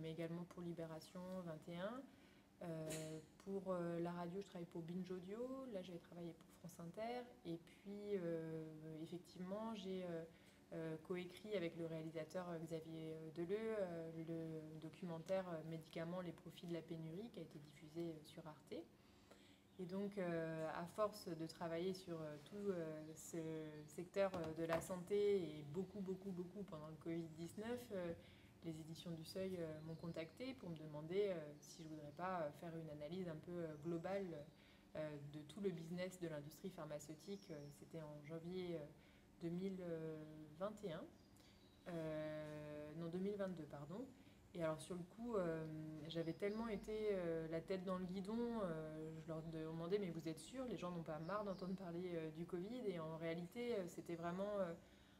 mais également pour Libération 21. Pour la radio, je travaille pour Binge Audio. Là, j'ai travaillé pour France Inter. Et puis, effectivement, j'ai coécrit avec le réalisateur Xavier Deleu le documentaire Médicaments, les profits de la pénurie, qui a été diffusé sur Arte. Et donc, à force de travailler sur tout ce secteur de la santé et beaucoup pendant le Covid-19, les éditions du Seuil m'ont contacté pour me demander si je ne voudrais pas faire une analyse un peu globale de tout le business de l'industrie pharmaceutique. C'était en janvier 2021. Non, 2022, pardon. Et alors sur le coup, j'avais tellement été la tête dans le guidon, je leur demandais mais vous êtes sûrs, les gens n'ont pas marre d'entendre parler du Covid, et en réalité c'était vraiment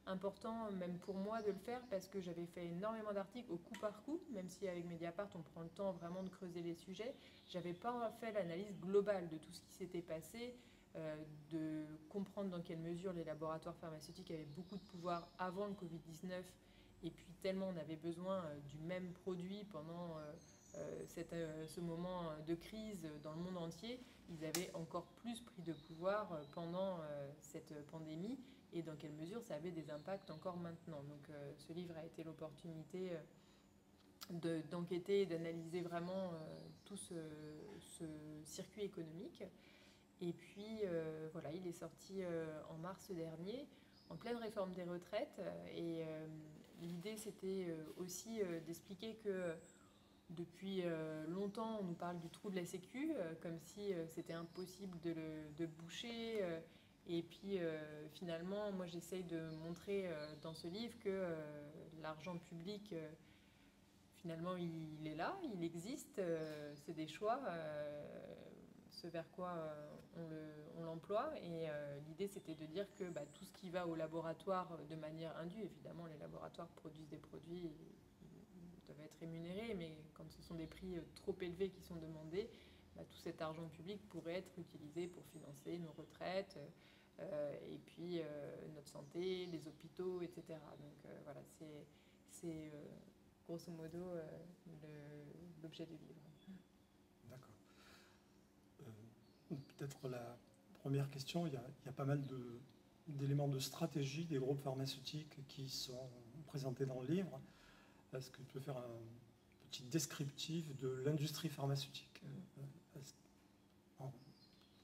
important même pour moi de le faire parce que j'avais fait énormément d'articles au coup par coup, même si avec Mediapart on prend le temps vraiment de creuser les sujets. J'avais pas fait l'analyse globale de tout ce qui s'était passé, de comprendre dans quelle mesure les laboratoires pharmaceutiques avaient beaucoup de pouvoir avant le Covid-19. Et puis tellement on avait besoin du même produit pendant ce moment de crise dans le monde entier, ils avaient encore plus pris de pouvoir pendant cette pandémie, et dans quelle mesure ça avait des impacts encore maintenant. Donc ce livre a été l'opportunité d'enquêter et d'analyser vraiment tout ce circuit économique. Et puis voilà, il est sorti en mars dernier, en pleine réforme des retraites. Et l'idée, c'était aussi d'expliquer que depuis longtemps, on nous parle du trou de la Sécu, comme si c'était impossible de le boucher. Et puis finalement, moi, j'essaye de montrer dans ce livre que l'argent public, finalement, il est là, il existe. C'est des choix. Ce vers quoi on l'emploie. Et l'idée, c'était de dire que tout ce qui va au laboratoire de manière indue, évidemment, les laboratoires produisent des produits, ils doivent être rémunérés, mais quand ce sont des prix trop élevés qui sont demandés, tout cet argent public pourrait être utilisé pour financer nos retraites, et puis notre santé, les hôpitaux, etc. Donc voilà, c'est grosso modo l'objet du livre. D'accord. Peut-être la première question, il y a pas mal d'éléments de stratégie des groupes pharmaceutiques qui sont présentés dans le livre. Est-ce que tu peux faire un petit descriptif de l'industrie pharmaceutique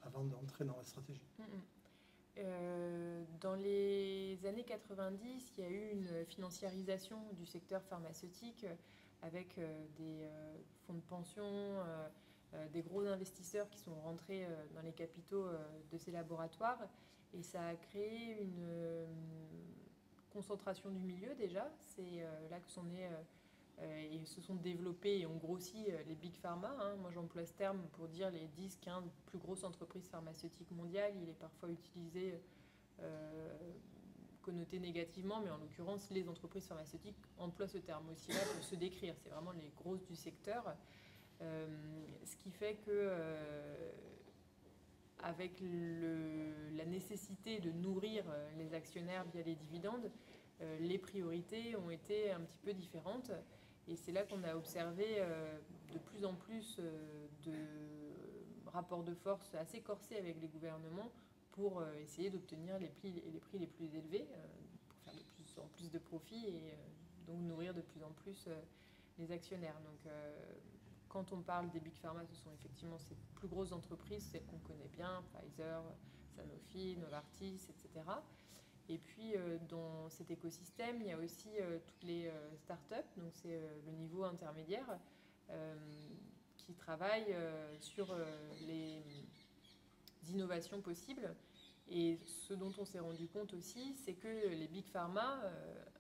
avant d'entrer dans la stratégie? Dans les années 90, il y a eu une financiarisation du secteur pharmaceutique avec des fonds de pension, des gros investisseurs qui sont rentrés dans les capitaux de ces laboratoires, et ça a créé une concentration du milieu déjà. C'est là que sont nés et se sont développés et ont grossi les big pharma. Moi j'emploie ce terme pour dire les 10-15 plus grosses entreprises pharmaceutiques mondiales. Il est parfois utilisé connoté négativement, mais en l'occurrence les entreprises pharmaceutiques emploient ce terme aussi là pour se décrire. C'est vraiment les grosses du secteur. Ce qui fait que avec la nécessité de nourrir les actionnaires via les dividendes, les priorités ont été un petit peu différentes. Et c'est là qu'on a observé de plus en plus de rapports de force assez corsés avec les gouvernements pour essayer d'obtenir les prix les plus élevés, pour faire de plus en plus de profits, et donc nourrir de plus en plus les actionnaires. Donc quand on parle des big pharma, ce sont effectivement ces plus grosses entreprises, celles qu'on connaît bien, Pfizer, Sanofi, Novartis, etc. Et puis dans cet écosystème, il y a aussi toutes les startups, donc c'est le niveau intermédiaire, qui travaillent sur les innovations possibles. Et ce dont on s'est rendu compte aussi, c'est que les big pharma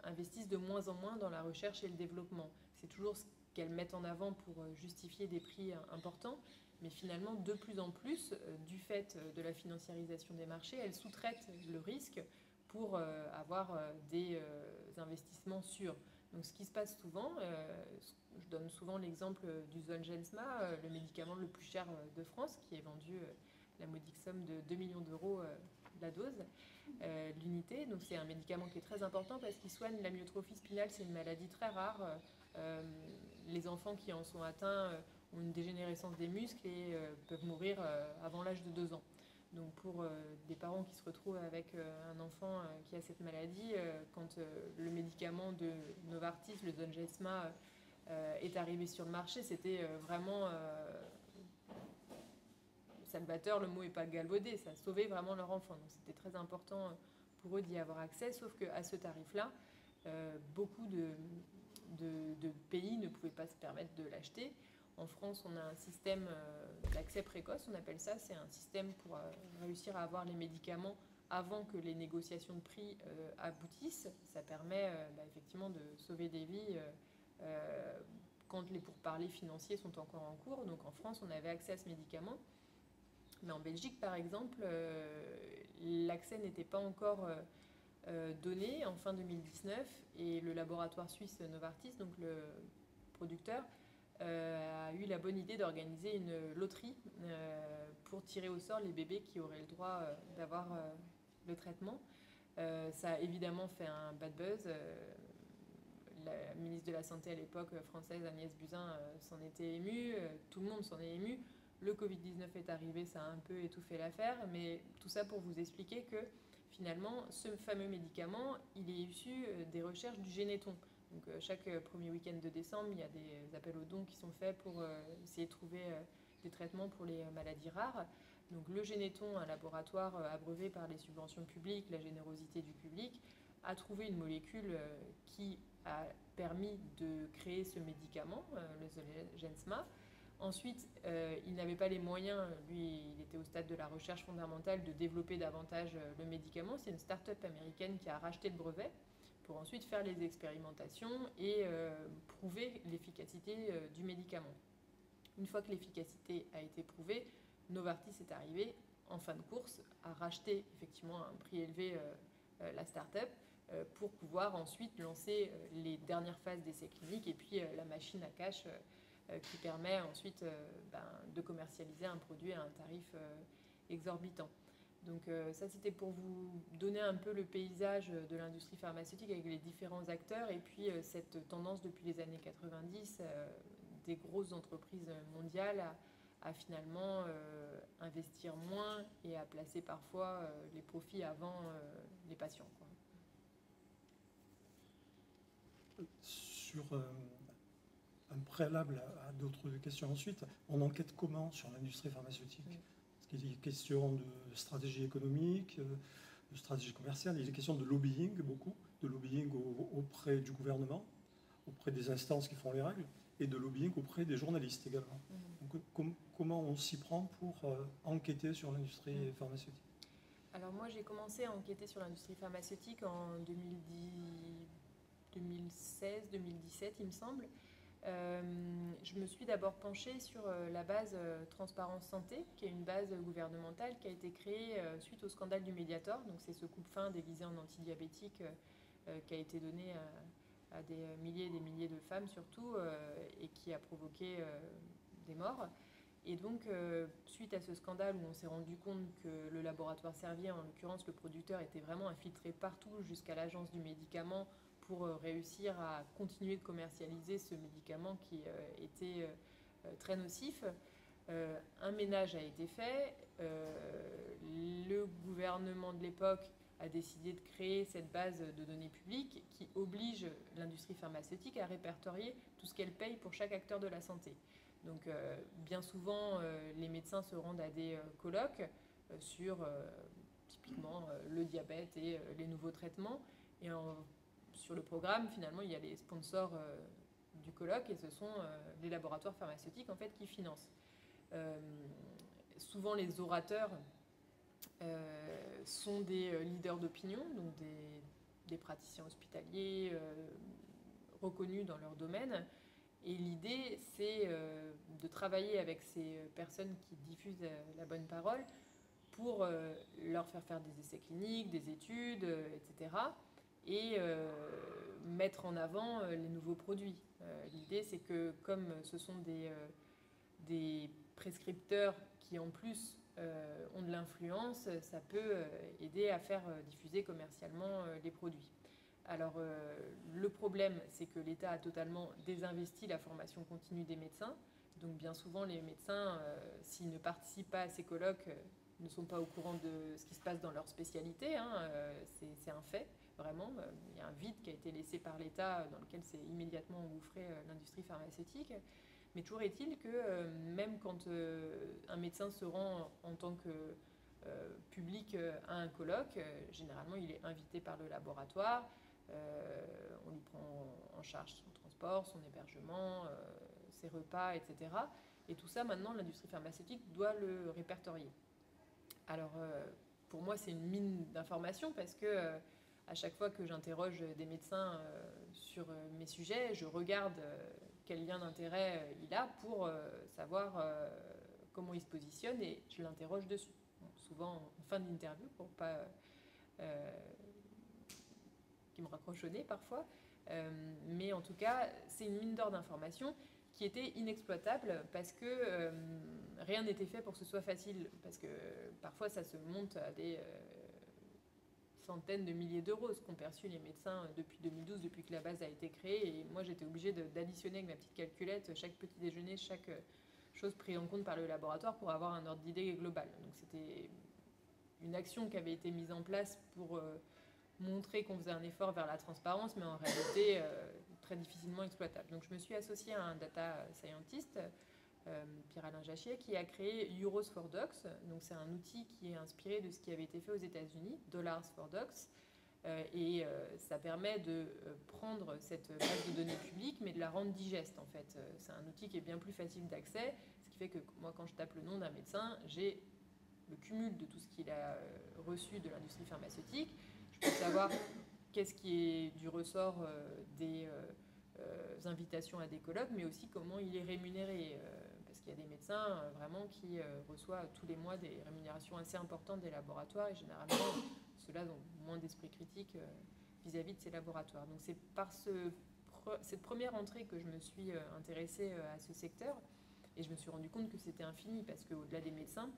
investissent de moins en moins dans la recherche et le développement. C'est toujours ce qu'elles mettent en avant pour justifier des prix importants, mais finalement de plus en plus, du fait de la financiarisation des marchés, elles sous-traitent le risque pour avoir des investissements sûrs. Donc ce qui se passe souvent, je donne souvent l'exemple du Zolgensma, le médicament le plus cher de France, qui est vendu la modique somme de 2 millions d'euros la dose, l'unité. Donc c'est un médicament qui est très important parce qu'il soigne l'amyotrophie spinale. C'est une maladie très rare. Les les enfants qui en sont atteints ont une dégénérescence des muscles et peuvent mourir avant l'âge de 2 ans. Donc pour des parents qui se retrouvent avec un enfant qui a cette maladie, quand le médicament de Novartis, le Zolgensma, est arrivé sur le marché, c'était vraiment salvateur, le mot n'est pas galvaudé, ça sauvait vraiment leur enfant. Donc c'était très important pour eux d'y avoir accès, sauf qu'à ce tarif-là, beaucoup de pays ne pouvaient pas se permettre de l'acheter. En France, on a un système d'accès précoce, on appelle ça. C'est un système pour réussir à avoir les médicaments avant que les négociations de prix aboutissent. Ça permet effectivement de sauver des vies quand les pourparlers financiers sont encore en cours. Donc en France, on avait accès à ce médicament. Mais en Belgique, par exemple, l'accès n'était pas encore donné en fin 2019. Et le laboratoire suisse Novartis, donc le producteur, a eu la bonne idée d'organiser une loterie pour tirer au sort les bébés qui auraient le droit d'avoir le traitement. Ça a évidemment fait un bad buzz. La ministre de la Santé à l'époque française, Agnès Buzyn, s'en était émue. Tout le monde s'en est ému. Le Covid-19 est arrivé, ça a un peu étouffé l'affaire. Mais tout ça pour vous expliquer que finalement, ce fameux médicament, il est issu des recherches du Généton. Donc chaque premier week-end de décembre, il y a des appels aux dons qui sont faits pour essayer de trouver des traitements pour les maladies rares. Donc le Généton, un laboratoire abreuvé par les subventions publiques, la générosité du public, a trouvé une molécule qui a permis de créer ce médicament, le Zolgensma. Ensuite, il n'avait pas les moyens, lui il était au stade de la recherche fondamentale, de développer davantage le médicament. C'est une start-up américaine qui a racheté le brevet pour ensuite faire les expérimentations et prouver l'efficacité du médicament. Une fois que l'efficacité a été prouvée, Novartis est arrivé en fin de course à racheter effectivement à un prix élevé la start-up pour pouvoir ensuite lancer les dernières phases d'essais cliniques et puis la machine à cash qui permet ensuite de commercialiser un produit à un tarif exorbitant. Donc ça, c'était pour vous donner un peu le paysage de l'industrie pharmaceutique avec les différents acteurs et puis cette tendance depuis les années 90 des grosses entreprises mondiales à finalement investir moins et à placer parfois les profits avant les patients, quoi. Sur un préalable à d'autres questions ensuite, on enquête comment sur l'industrie pharmaceutique ? Parce qu'il est question de stratégie économique, de stratégie commerciale, il est question de lobbying, beaucoup, de lobbying auprès du gouvernement, auprès des instances qui font les règles, et de lobbying auprès des journalistes également. Donc, comment on s'y prend pour enquêter sur l'industrie pharmaceutique ? Alors moi, j'ai commencé à enquêter sur l'industrie pharmaceutique en 2016-2017, il me semble. Je me suis d'abord penchée sur la base Transparence Santé, qui est une base gouvernementale qui a été créée suite au scandale du Mediator. Donc c'est ce coupe-faim déguisé en antidiabétique qui a été donné à des milliers et des milliers de femmes surtout et qui a provoqué des morts. Et donc, suite à ce scandale où on s'est rendu compte que le laboratoire Servier, en l'occurrence le producteur, était vraiment infiltré partout jusqu'à l'agence du médicament pour réussir à continuer de commercialiser ce médicament qui était très nocif, un ménage a été fait. Le gouvernement de l'époque a décidé de créer cette base de données publiques qui oblige l'industrie pharmaceutique à répertorier tout ce qu'elle paye pour chaque acteur de la santé. Donc bien souvent, les médecins se rendent à des colloques sur typiquement le diabète et les nouveaux traitements. Et sur le programme, finalement, il y a les sponsors du colloque et ce sont les laboratoires pharmaceutiques en fait, qui financent. Souvent, les orateurs sont des leaders d'opinion, donc des praticiens hospitaliers reconnus dans leur domaine. Et l'idée, c'est de travailler avec ces personnes qui diffusent la bonne parole pour leur faire des essais cliniques, des études, etc. et mettre en avant les nouveaux produits. L'idée, c'est que comme ce sont des prescripteurs qui, en plus, ont de l'influence, ça peut aider à faire diffuser commercialement les produits. Alors, le problème, c'est que l'État a totalement désinvesti la formation continue des médecins. Donc, bien souvent, les médecins, s'ils ne participent pas à ces colloques, ne sont pas au courant de ce qui se passe dans leur spécialité. Hein, c'est un fait, vraiment. Il y a un vide qui a été laissé par l'État dans lequel s'est immédiatement engouffrée l'industrie pharmaceutique. Mais toujours est-il que même quand un médecin se rend en tant que public à un colloque, généralement il est invité par le laboratoire, on lui prend en charge son transport, son hébergement, ses repas, etc. Et tout ça, maintenant, l'industrie pharmaceutique doit le répertorier. Alors, pour moi, c'est une mine d'informations parce que à chaque fois que j'interroge des médecins sur mes sujets, je regarde quel lien d'intérêt il a pour savoir comment il se positionne et je l'interroge dessus. Bon, souvent en fin d'interview pour pas qu'il me raccroche au nez parfois. Mais en tout cas, c'est une mine d'or d'informations qui était inexploitable parce que rien n'était fait pour que ce soit facile. Parce que parfois, ça se monte à des centaines de milliers d'euros, ce qu'ont perçu les médecins depuis 2012, depuis que la base a été créée. Et moi, j'étais obligée d'additionner avec ma petite calculette chaque petit déjeuner, chaque chose prise en compte par le laboratoire pour avoir un ordre d'idée global. Donc c'était une action qui avait été mise en place pour montrer qu'on faisait un effort vers la transparence, mais en réalité très difficilement exploitable. Donc je me suis associée à un data scientist, Pierre-Alain Jachier, qui a créé Euros for Docs. Donc c'est un outil qui est inspiré de ce qui avait été fait aux États-Unis, Dollars for Docs. Et ça permet de prendre cette base de données publique, mais de la rendre digeste en fait. C'est un outil qui est bien plus facile d'accès, ce qui fait que moi, quand je tape le nom d'un médecin, j'ai le cumul de tout ce qu'il a reçu de l'industrie pharmaceutique. Je peux savoir qu'est-ce qui est du ressort des invitations à des colloques, mais aussi comment il est rémunéré. Parce qu'il y a des médecins vraiment qui reçoivent tous les mois des rémunérations assez importantes des laboratoires et généralement ceux-là ont moins d'esprit critique vis-à-vis de ces laboratoires. Donc c'est par cette première entrée que je me suis intéressée à ce secteur et je me suis rendu compte que c'était infini parce qu'au-delà des médecins,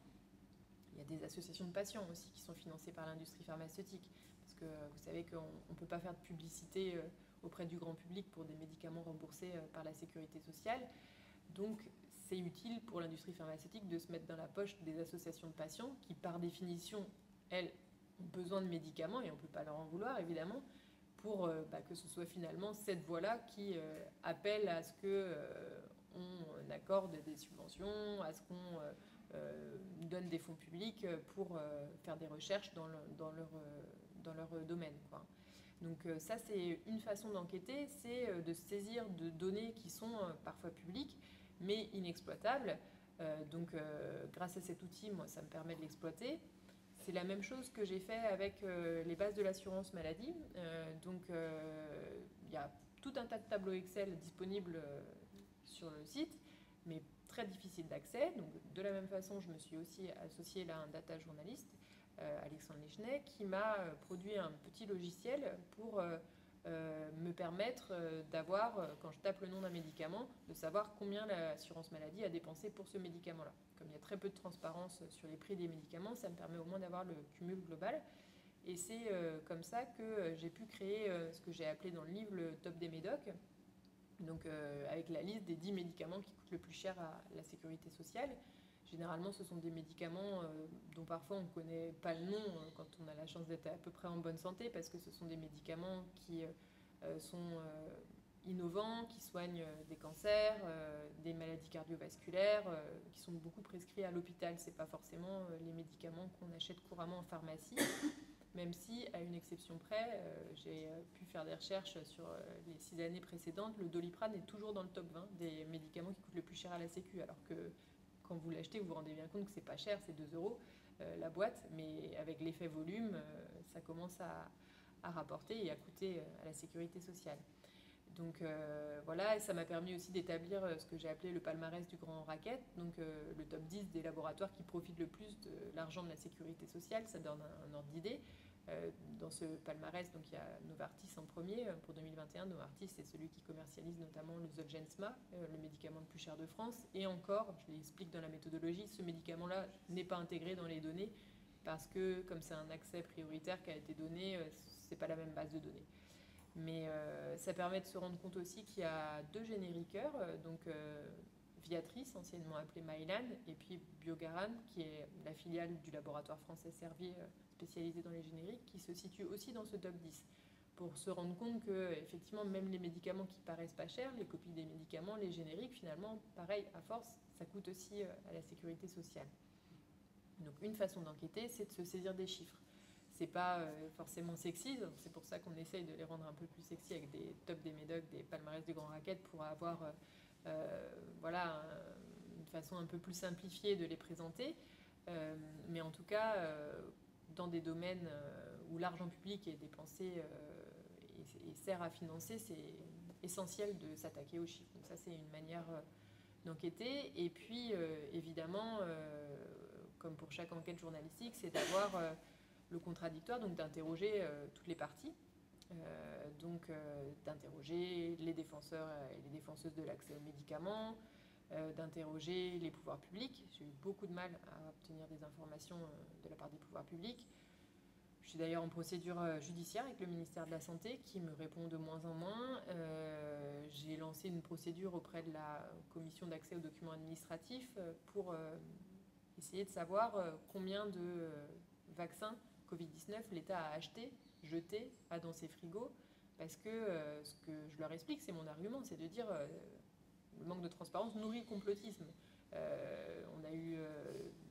il y a des associations de patients aussi qui sont financées par l'industrie pharmaceutique. Parce que vous savez qu'on ne peut pas faire de publicité auprès du grand public pour des médicaments remboursés par la sécurité sociale. Donc c'est utile pour l'industrie pharmaceutique de se mettre dans la poche des associations de patients qui, par définition, elles, ont besoin de médicaments, et on ne peut pas leur en vouloir, évidemment, pour que ce soit finalement cette voie-là qui appelle à ce qu'on accorde des subventions, à ce qu'on donne des fonds publics pour faire des recherches dans leur domaine, quoi. Donc ça, c'est une façon d'enquêter, c'est de se saisir de données qui sont parfois publiques, mais inexploitables. Donc grâce à cet outil, moi, ça me permet de l'exploiter. C'est la même chose que j'ai fait avec les bases de l'assurance maladie. Donc il y a tout un tas de tableaux Excel disponibles sur le site, mais très difficile d'accès. Donc de la même façon, je me suis aussi associée là à un data journaliste, Alexandre Lichenet, qui m'a produit un petit logiciel pour me permettre d'avoir, quand je tape le nom d'un médicament, de savoir combien l'assurance maladie a dépensé pour ce médicament-là. Comme il y a très peu de transparence sur les prix des médicaments, ça me permet au moins d'avoir le cumul global. Et c'est comme ça que j'ai pu créer ce que j'ai appelé dans le livre le top des médocs. Donc avec la liste des 10 médicaments qui coûtent le plus cher à la sécurité sociale. Généralement, ce sont des médicaments dont parfois on ne connaît pas le nom quand on a la chance d'être à peu près en bonne santé, parce que ce sont des médicaments qui sont innovants, qui soignent des cancers, des maladies cardiovasculaires, qui sont beaucoup prescrits à l'hôpital. Ce n'est pas forcément les médicaments qu'on achète couramment en pharmacie, même si, à une exception près, j'ai pu faire des recherches sur les 6 années précédentes. Le Doliprane est toujours dans le top 20 des médicaments qui coûtent le plus cher à la Sécu, alors que quand vous l'achetez, vous vous rendez bien compte que c'est pas cher, c'est 2 euros la boîte, mais avec l'effet volume, ça commence à rapporter et à coûter à la sécurité sociale. Donc voilà, et ça m'a permis aussi d'établir ce que j'ai appelé le palmarès du grand racket, donc le top 10 des laboratoires qui profitent le plus de l'argent de la sécurité sociale. Ça donne un ordre d'idée. Dans ce palmarès, donc il y a Novartis en premier pour 2021. Novartis, c'est celui qui commercialise notamment le Zolgensma, le médicament le plus cher de France. Et encore, je l'explique dans la méthodologie, ce médicament-là n'est pas intégré dans les données parce que comme c'est un accès prioritaire qui a été donné, c'est pas la même base de données. Mais ça permet de se rendre compte aussi qu'il y a 2 génériqueurs, donc Viatris, anciennement appelé Mylan, et puis Biogaran, qui est la filiale du laboratoire français Servier spécialisé dans les génériques, qui se situe aussi dans ce top 10. Pour se rendre compte que, effectivement, même les médicaments qui paraissent pas chers, les copies des médicaments, les génériques, finalement, pareil, à force, ça coûte aussi à la sécurité sociale. Donc une façon d'enquêter, c'est de se saisir des chiffres. C'est pas forcément sexy, c'est pour ça qu'on essaye de les rendre un peu plus sexy avec des tops des médocs, des palmarès du grand racket pour avoir voilà, une façon un peu plus simplifiée de les présenter. Mais en tout cas, dans des domaines où l'argent public est dépensé et sert à financer, c'est essentiel de s'attaquer aux chiffres. Donc ça, c'est une manière d'enquêter. Et puis, évidemment, comme pour chaque enquête journalistique, c'est d'avoir le contradictoire, donc d'interroger toutes les parties. D'interroger les défenseurs et les défenseuses de l'accès aux médicaments, d'interroger les pouvoirs publics. J'ai eu beaucoup de mal à obtenir des informations de la part des pouvoirs publics. Je suis d'ailleurs en procédure judiciaire avec le ministère de la Santé qui me répond de moins en moins. J'ai lancé une procédure auprès de la commission d'accès aux documents administratifs pour essayer de savoir combien de vaccins Covid-19 l'État a acheté, jeté, a dans ses frigos. Parce que ce que je leur explique, c'est mon argument, c'est de dire le manque de transparence nourrit le complotisme. On a eu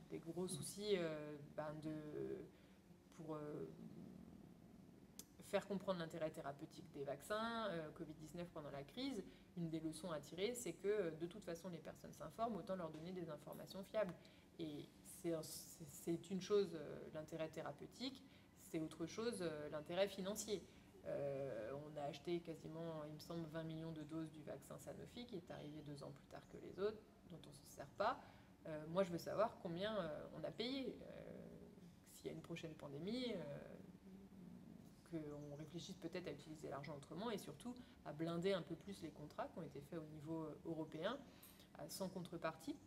des gros soucis pour faire comprendre l'intérêt thérapeutique des vaccins, Covid-19 pendant la crise. Une des leçons à tirer, c'est que de toute façon, les personnes s'informent, autant leur donner des informations fiables. Et c'est une chose, l'intérêt thérapeutique, c'est autre chose, l'intérêt financier. On a acheté quasiment, il me semble, 20 millions de doses du vaccin Sanofi, qui est arrivé 2 ans plus tard que les autres, dont on ne se sert pas. Moi, je veux savoir combien on a payé. S'il y a une prochaine pandémie, qu'on réfléchisse peut-être à utiliser l'argent autrement et surtout à blinder un peu plus les contrats qui ont été faits au niveau européen, sans contrepartie,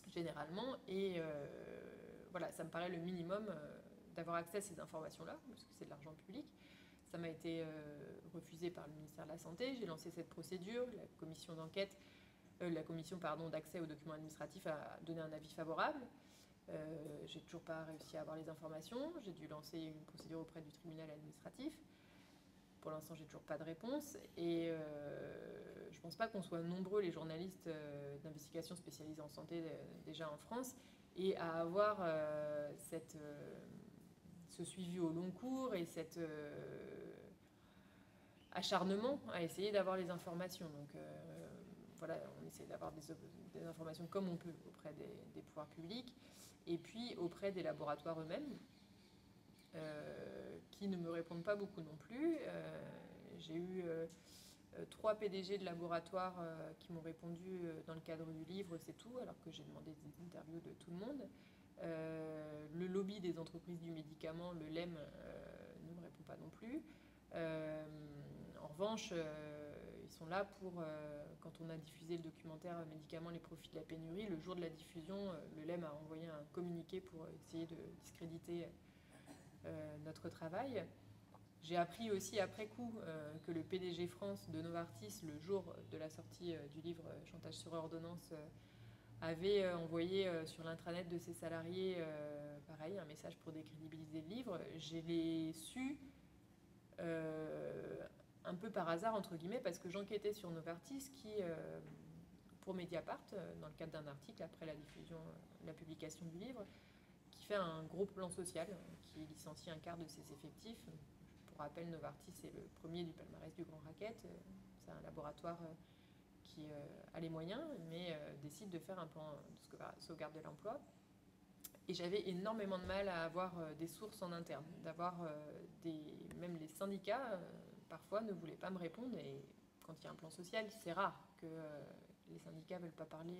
généralement. Et voilà, ça me paraît le minimum d'avoir accès à ces informations-là, parce que c'est de l'argent public. Ça m'a été refusé par le ministère de la Santé. J'ai lancé cette procédure. La commission d'enquête, la commission d'accès aux documents administratifs a donné un avis favorable. J'ai toujours pas réussi à avoir les informations. J'ai dû lancer une procédure auprès du tribunal administratif. Pour l'instant, j'ai toujours pas de réponse. Et je pense pas qu'on soit nombreux, les journalistes d'investigation spécialisés en santé déjà en France, et à avoir ce suivi au long cours et cet acharnement à essayer d'avoir les informations. Donc voilà, on essaie d'avoir des informations comme on peut auprès des pouvoirs publics et puis auprès des laboratoires eux-mêmes qui ne me répondent pas beaucoup non plus. J'ai eu 3 PDG de laboratoires qui m'ont répondu dans le cadre du livre, c'est tout, alors que j'ai demandé des interviews de tout le monde. Le lobby des entreprises du médicament, le LEM, ne me répond pas non plus. En revanche, ils sont là pour, quand on a diffusé le documentaire Médicaments, les profits de la pénurie, le jour de la diffusion, le LEM a envoyé un communiqué pour essayer de discréditer notre travail. J'ai appris aussi après coup que le PDG France de Novartis, le jour de la sortie du livre Chantage sur ordonnance, avait envoyé sur l'intranet de ses salariés, pareil, un message pour décrédibiliser le livre. Je l'ai su un peu par hasard, entre guillemets, parce que j'enquêtais sur Novartis qui, pour Mediapart, dans le cadre d'un article après la diffusion, la publication du livre, qui fait un gros plan social, qui licencie un quart de ses effectifs. Pour rappel, Novartis est le premier du palmarès du grand racket. C'est un laboratoire qui a les moyens, mais décide de faire un plan de sauvegarde de l'emploi. Et j'avais énormément de mal à avoir des sources en interne, même les syndicats, parfois, ne voulaient pas me répondre. Et quand il y a un plan social, c'est rare que les syndicats ne veulent pas parler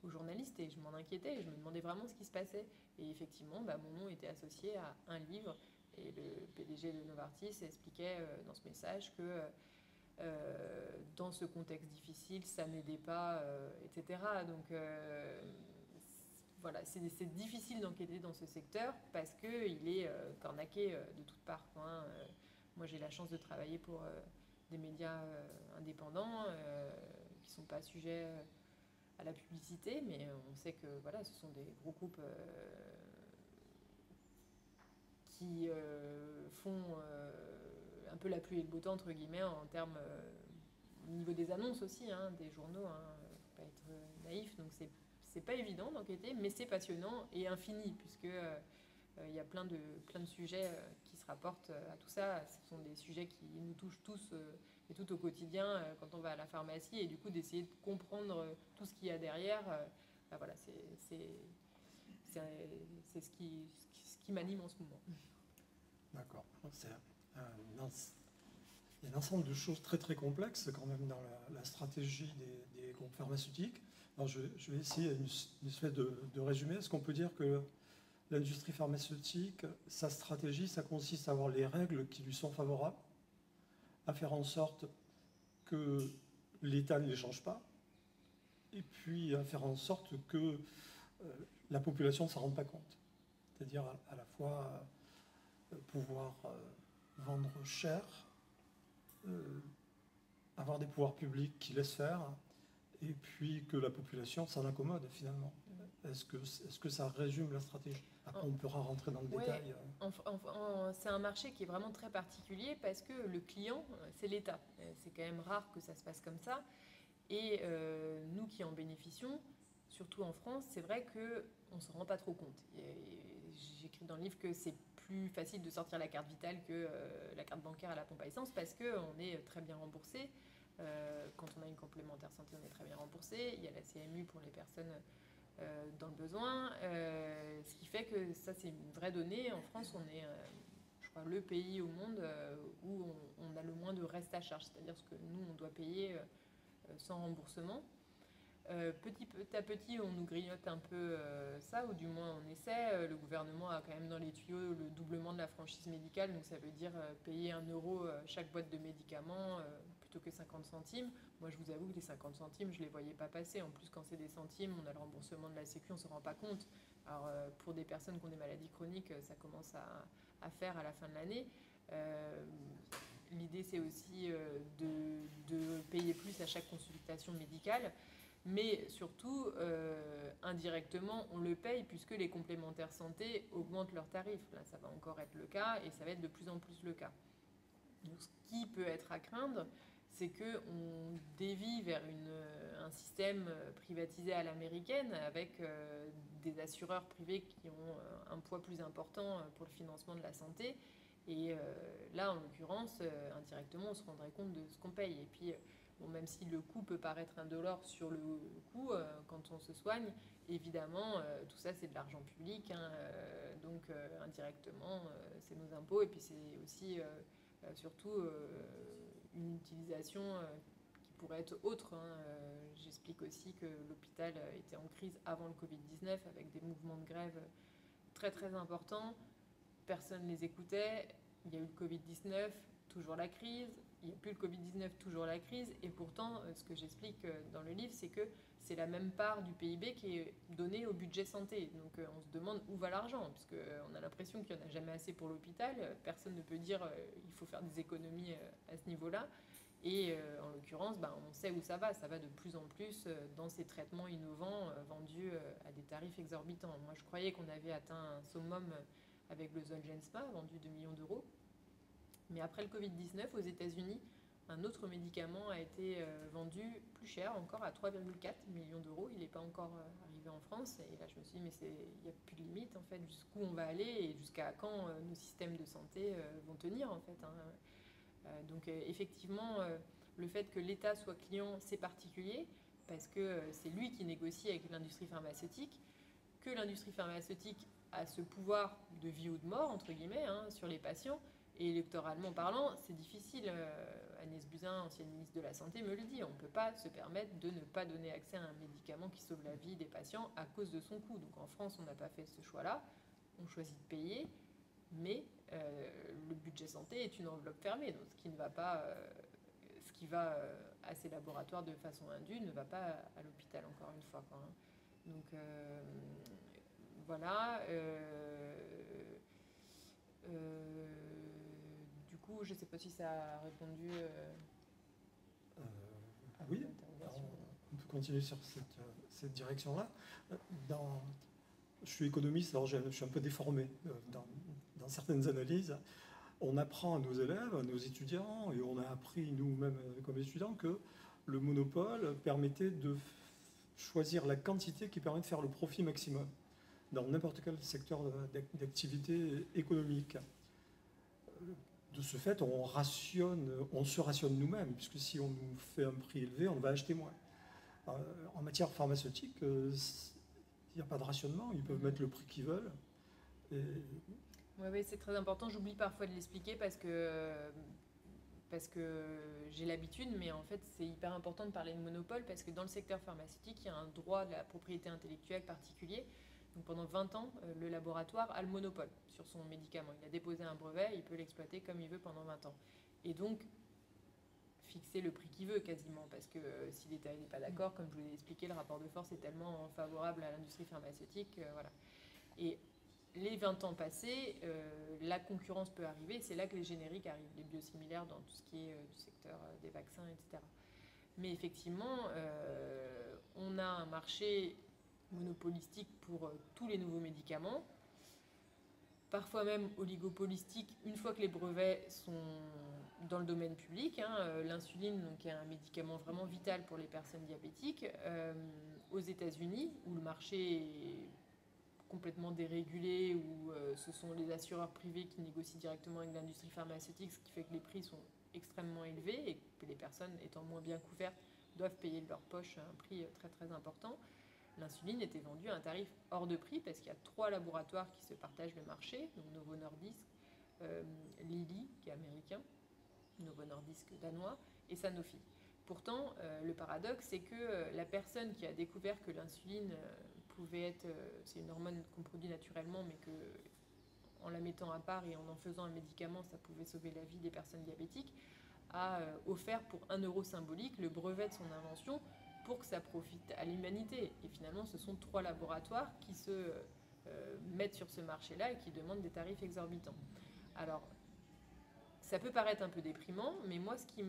aux journalistes. Et je m'en inquiétais et je me demandais vraiment ce qui se passait. Et effectivement, mon nom était associé à un livre. Et le PDG de Novartis expliquait dans ce message que dans ce contexte difficile, ça n'aidait pas, etc. Donc voilà, c'est difficile d'enquêter dans ce secteur parce qu'il est cornaqué de toutes parts. Moi, j'ai la chance de travailler pour des médias indépendants qui ne sont pas sujets à la publicité, mais on sait que voilà, ce sont des gros groupes qui font un peu la pluie et le beau temps, entre guillemets, en termes au niveau des annonces aussi, hein, des journaux, faut pas être naïf, donc c'est pas évident d'enquêter, mais c'est passionnant et infini, puisque il y a plein de sujets qui se rapportent à tout ça. Ce sont des sujets qui nous touchent tous et tout au quotidien quand on va à la pharmacie, et du coup d'essayer de comprendre tout ce qu'il y a derrière, ben voilà, c'est ce qui m'anime en ce moment. D'accord. Il y a un ensemble de choses très très complexes quand même dans la stratégie des groupes pharmaceutiques. Alors je vais essayer une espèce de résumé. Est-ce qu'on peut dire que l'industrie pharmaceutique, sa stratégie, ça consiste à avoir les règles qui lui sont favorables, à faire en sorte que l'État ne les change pas, et puis à faire en sorte que la population ne s'en rende pas compte. C'est-à-dire à la fois pouvoir vendre cher, avoir des pouvoirs publics qui laissent faire, et puis que la population s'en accommode finalement. Est-ce que ça résume la stratégie? Après, on pourra rentrer dans le détail. C'est un marché qui est vraiment très particulier parce que le client, c'est l'État. C'est quand même rare que ça se passe comme ça. Et nous qui en bénéficions, surtout en France, c'est vrai qu'on ne s'en rend pas trop compte. J'écris dans le livre que c'est plus facile de sortir la carte vitale que la carte bancaire à la pompe à essence parce qu'on est très bien remboursé. Quand on a une complémentaire santé, on est très bien remboursé. Il y a la CMU pour les personnes dans le besoin. Ce qui fait que ça, c'est une vraie donnée. En France, on est, je crois, le pays au monde où on a le moins de reste à charge. C'est-à-dire que nous, on doit payer sans remboursement. Petit à petit, on nous grignote un peu ça, ou du moins on essaie. Le gouvernement a quand même dans les tuyaux le doublement de la franchise médicale, donc ça veut dire payer 1 euro chaque boîte de médicaments plutôt que 50 centimes. Moi, je vous avoue que les 50 centimes, je ne les voyais pas passer. En plus, quand c'est des centimes, on a le remboursement de la Sécu, on ne se rend pas compte. Alors, pour des personnes qui ont des maladies chroniques, ça commence à faire à la fin de l'année. L'idée, c'est aussi de payer plus à chaque consultation médicale. Mais surtout, indirectement, on le paye puisque les complémentaires santé augmentent leurs tarifs. Là, ça va encore être le cas et ça va être de plus en plus le cas. Donc, ce qui peut être à craindre, c'est qu'on dévie vers un système privatisé à l'américaine avec des assureurs privés qui ont un poids plus important pour le financement de la santé. Et là, en l'occurrence, indirectement, on se rendrait compte de ce qu'on paye. Et puis, bon, même si le coût peut paraître indolore sur le coût, quand on se soigne, évidemment, tout ça, c'est de l'argent public. Hein, donc, indirectement, c'est nos impôts. Et puis, c'est aussi, surtout, une utilisation qui pourrait être autre. Hein. J'explique aussi que l'hôpital était en crise avant le Covid-19 avec des mouvements de grève très, très importants. Personne ne les écoutait. Il y a eu le Covid-19, toujours la crise. Il n'y a plus le Covid-19, toujours la crise. Et pourtant, ce que j'explique dans le livre, c'est que c'est la même part du PIB qui est donnée au budget santé. Donc on se demande où va l'argent, puisqu'on a l'impression qu'il n'y en a jamais assez pour l'hôpital. Personne ne peut dire il faut faire des économies à ce niveau-là. Et en l'occurrence, on sait où ça va. Ça va de plus en plus dans ces traitements innovants vendus à des tarifs exorbitants. Moi, je croyais qu'on avait atteint un summum avec le Zolgensma, vendu 2 millions d'euros. Mais après le Covid-19, aux États-Unis, un autre médicament a été vendu plus cher, encore à 3,4 millions d'euros. Il n'est pas encore arrivé en France. Et là, je me suis dit, mais il n'y a plus de limite, en fait, jusqu'où on va aller et jusqu'à quand nos systèmes de santé vont tenir, en fait. Hein. Donc, effectivement, le fait que l'État soit client, c'est particulier, parce que c'est lui qui négocie avec l'industrie pharmaceutique, que l'industrie pharmaceutique a ce pouvoir de vie ou de mort, entre guillemets, hein, sur les patients. Et électoralement parlant, c'est difficile. Agnès Buzyn, ancienne ministre de la Santé, me le dit. On ne peut pas se permettre de ne pas donner accès à un médicament qui sauve la vie des patients à cause de son coût. Donc en France, on n'a pas fait ce choix-là. On choisit de payer, mais le budget santé est une enveloppe fermée. Donc ce qui ne va pas, ce qui va à ces laboratoires de façon indue ne va pas à l'hôpital, encore une fois. Quoi, hein. Donc voilà. Du coup, je ne sais pas si ça a répondu Oui, on peut continuer sur cette direction-là. Je suis économiste, alors je suis un peu déformé dans certaines analyses. On apprend à nos élèves, à nos étudiants, et on a appris nous-mêmes comme étudiants que le monopole permettait de choisir la quantité qui permet de faire le profit maximum dans n'importe quel secteur d'activité économique. De ce fait, on se rationne nous-mêmes, puisque si on nous fait un prix élevé, on va acheter moins. En matière pharmaceutique, il n'y a pas de rationnement, ils peuvent mettre le prix qu'ils veulent. Oui, c'est très important. J'oublie parfois de l'expliquer parce que j'ai l'habitude, mais en fait c'est hyper important de parler de monopole parce que dans le secteur pharmaceutique, il y a un droit de la propriété intellectuelle particulier. Donc pendant 20 ans, le laboratoire a le monopole sur son médicament. Il a déposé un brevet, il peut l'exploiter comme il veut pendant 20 ans. Et donc, fixer le prix qu'il veut quasiment, parce que si l'État n'est pas d'accord, comme je vous l'ai expliqué, le rapport de force est tellement favorable à l'industrie pharmaceutique. Voilà. Et les 20 ans passés, la concurrence peut arriver, c'est là que les génériques arrivent, les biosimilaires dans tout ce qui est du secteur des vaccins, etc. Mais effectivement, on a un marché monopolistique pour tous les nouveaux médicaments, parfois même oligopolistique une fois que les brevets sont dans le domaine public. L'insuline, donc, est un médicament vraiment vital pour les personnes diabétiques. Aux États-Unis, où le marché est complètement dérégulé, où ce sont les assureurs privés qui négocient directement avec l'industrie pharmaceutique, ce qui fait que les prix sont extrêmement élevés et que les personnes étant moins bien couvertes doivent payer de leur poche un prix très très important. L'insuline était vendue à un tarif hors de prix parce qu'il y a 3 laboratoires qui se partagent le marché, donc Novo Nordisk, Lilly qui est américain, Novo Nordisk danois et Sanofi. Pourtant, le paradoxe, c'est que la personne qui a découvert que l'insuline pouvait être, c'est une hormone qu'on produit naturellement, mais que en la mettant à part et en faisant un médicament, ça pouvait sauver la vie des personnes diabétiques, a offert pour 1 euro symbolique le brevet de son invention pour que ça profite à l'humanité. Et finalement, ce sont 3 laboratoires qui se mettent sur ce marché-là et qui demandent des tarifs exorbitants. Alors, ça peut paraître un peu déprimant, mais moi, ce qui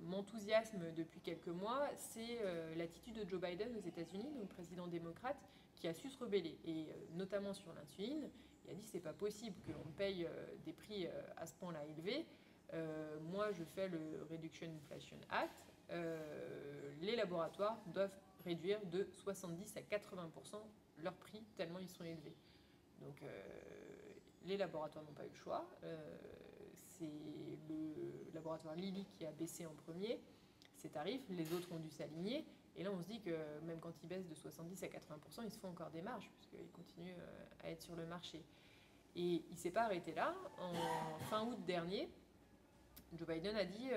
m'enthousiasme depuis quelques mois, c'est l'attitude de Joe Biden aux États-Unis, donc président démocrate, qui a su se rebeller, et notamment sur l'insuline. Il a dit c'est pas possible qu'on paye des prix à ce point-là élevés. Moi, je fais le Reduction Inflation Act. Les laboratoires doivent réduire de 70 à 80% leurs prix tellement ils sont élevés. Donc les laboratoires n'ont pas eu le choix. C'est le laboratoire Lilly qui a baissé en premier ses tarifs, les autres ont dû s'aligner. Et là on se dit que même quand ils baissent de 70 à 80%, ils se font encore des marges puisqu'ils continuent à être sur le marché. Et il ne s'est pas arrêté là. En fin août dernier, Joe Biden a dit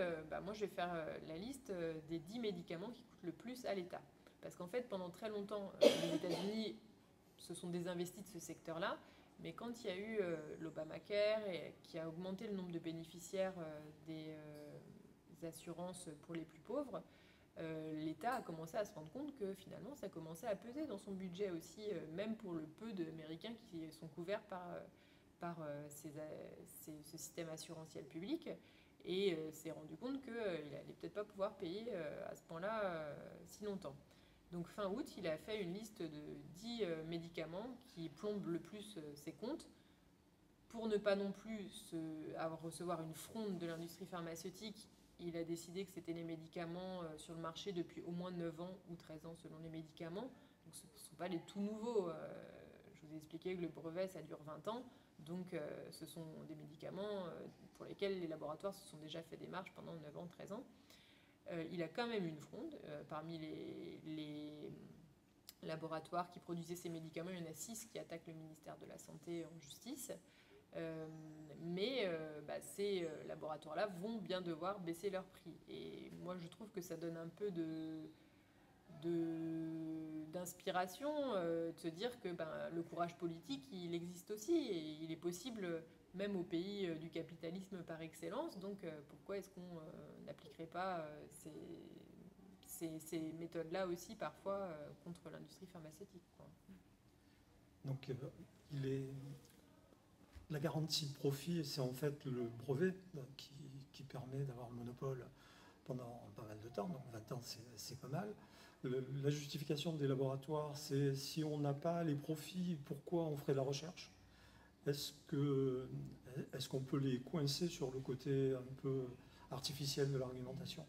moi je vais faire la liste des 10 médicaments qui coûtent le plus à l'État. Parce qu'en fait, pendant très longtemps, les États-Unis se sont désinvestis de ce secteur-là. Mais quand il y a eu l'Obamacare, qui a augmenté le nombre de bénéficiaires des assurances pour les plus pauvres, l'État a commencé à se rendre compte que finalement ça commençait à peser dans son budget aussi, même pour le peu d'Américains qui sont couverts par ce système assurantiel public. Et s'est rendu compte qu'il n'allait peut-être pas pouvoir payer à ce point-là si longtemps. Donc fin août, il a fait une liste de 10 médicaments qui plombent le plus ses comptes pour ne pas non plus recevoir une fronde de l'industrie pharmaceutique. Il a décidé que c'était les médicaments sur le marché depuis au moins 9 ans ou 13 ans selon les médicaments. Donc ce ne sont pas les tout nouveaux. Je vous ai expliqué que le brevet, ça dure 20 ans. Donc ce sont des médicaments pour lesquels les laboratoires se sont déjà fait des marges pendant 9 ans, 13 ans. Il a quand même une fronde. Parmi les laboratoires qui produisaient ces médicaments, il y en a 6 qui attaquent le ministère de la Santé en justice. Ces laboratoires-là vont bien devoir baisser leur prix. Et moi, je trouve que ça donne un peu d'inspiration de se dire que le courage politique, il existe aussi. Et il est possible, même au pays du capitalisme par excellence. Donc, pourquoi est-ce qu'on n'appliquerait pas ces méthodes-là aussi, parfois, contre l'industrie pharmaceutique, quoi. Donc, la garantie de profit, c'est en fait le brevet qui permet d'avoir le monopole. pendant pas mal de temps, donc 20 ans c'est pas mal. La justification des laboratoires, c'est si on n'a pas les profits, pourquoi on ferait de la recherche? Est-ce qu'on peut les coincer sur le côté un peu artificiel de l'argumentation?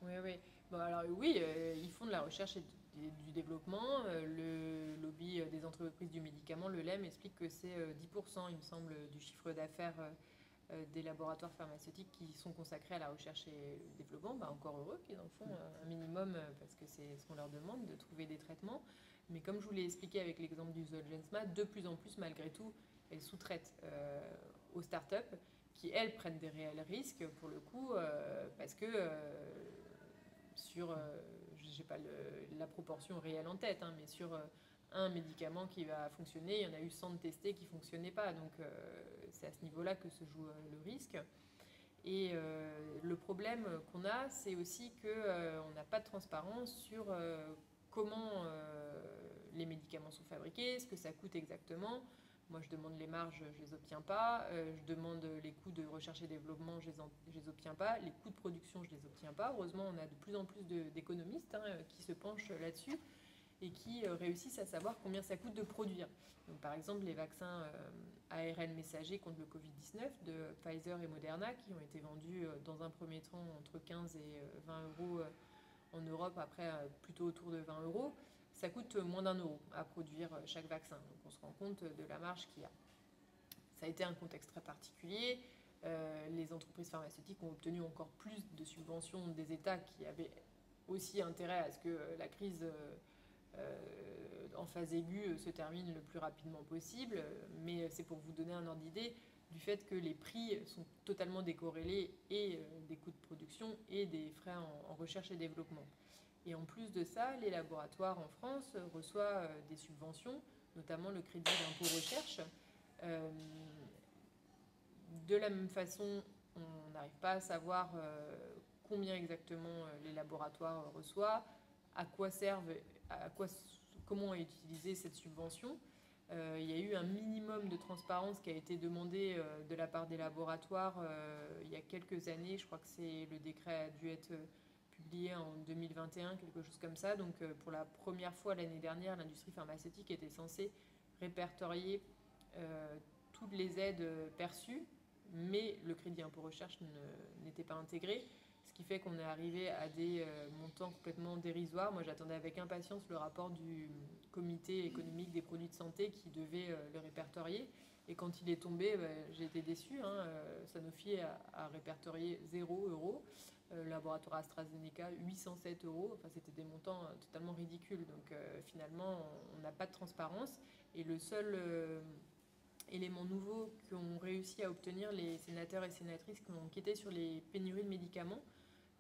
Oui, oui. Bon, alors oui, ils font de la recherche et du développement. Le lobby des entreprises du médicament, le LEM, explique que c'est 10%, il me semble, du chiffre d'affaires des laboratoires pharmaceutiques qui sont consacrés à la recherche et le développement. Bah, encore heureux qu'ils en font un minimum parce que c'est ce qu'on leur demande, de trouver des traitements. Mais comme je vous l'ai expliqué avec l'exemple du Zolgensma, de plus en plus, malgré tout, elles sous-traitent aux startups qui, elles, prennent des réels risques, pour le coup, parce que sur, je n'ai pas la proportion réelle en tête, hein, mais sur un médicament qui va fonctionner, il y en a eu 100 de testés qui ne fonctionnaient pas. Donc c'est à ce niveau-là que se joue le risque. Et le problème qu'on a, c'est aussi qu'on n'a pas de transparence sur comment les médicaments sont fabriqués, ce que ça coûte exactement. Moi, je demande les marges, je ne les obtiens pas. Je demande les coûts de recherche et développement, je ne les obtiens pas. Les coûts de production, je ne les obtiens pas. Heureusement, on a de plus en plus d'économistes qui se penchent là-dessus et qui réussissent à savoir combien ça coûte de produire. Donc, par exemple, les vaccins ARN messagers contre le Covid-19 de Pfizer et Moderna, qui ont été vendus dans un premier temps entre 15 et 20 euros en Europe, après plutôt autour de 20 euros, ça coûte moins d'1 euro à produire chaque vaccin. Donc on se rend compte de la marge qu'il y a. Ça a été un contexte très particulier. Les entreprises pharmaceutiques ont obtenu encore plus de subventions des États qui avaient aussi intérêt à ce que la crise en phase aiguë se termine le plus rapidement possible. Mais c'est pour vous donner un ordre d'idée du fait que les prix sont totalement décorrélés et des coûts de production et des frais en recherche et développement. Et en plus de ça, les laboratoires en France reçoivent des subventions, notamment le crédit d'impôt recherche. De la même façon, on n'arrive pas à savoir combien exactement les laboratoires reçoivent, à quoi servent, comment est utilisée cette subvention. Il y a eu un minimum de transparence qui a été demandé de la part des laboratoires il y a quelques années. Je crois que le décret a dû être publié en 2021, quelque chose comme ça. Donc pour la première fois l'année dernière, l'industrie pharmaceutique était censée répertorier toutes les aides perçues, mais le crédit impôt recherche n'était pas intégré, ce qui fait qu'on est arrivé à des montants complètement dérisoires. Moi, j'attendais avec impatience le rapport du comité économique des produits de santé qui devait le répertorier. Et quand il est tombé, j'ai été déçue. Sanofi a répertorié 0 euros. Laboratoire AstraZeneca, 807 euros. Enfin, c'était des montants totalement ridicules. Donc finalement, on n'a pas de transparence. Et le seul élément nouveau qu'ont réussi à obtenir les sénateurs et sénatrices qui ont enquêté sur les pénuries de médicaments,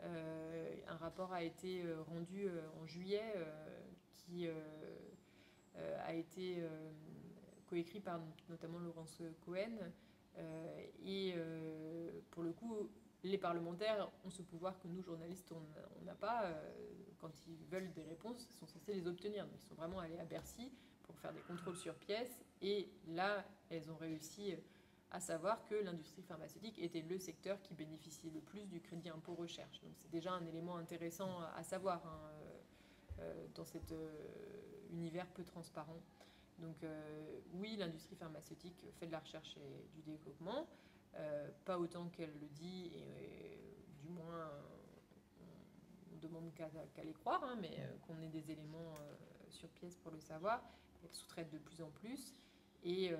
un rapport a été rendu en juillet qui a été coécrit par notamment Laurence Cohen. Et pour le coup, les parlementaires ont ce pouvoir que nous, journalistes, on n'a pas. Quand ils veulent des réponses, ils sont censés les obtenir. Donc, ils sont vraiment allés à Bercy pour faire des contrôles sur pièces. Et là, elles ont réussi à savoir que l'industrie pharmaceutique était le secteur qui bénéficiait le plus du crédit impôt recherche. Donc c'est déjà un élément intéressant à savoir dans cet univers peu transparent. Donc oui, l'industrie pharmaceutique fait de la recherche et du développement, pas autant qu'elle le dit, et du moins on demande qu'à les croire, mais qu'on ait des éléments sur pièce pour le savoir. Elle sous-traite de plus en plus. Et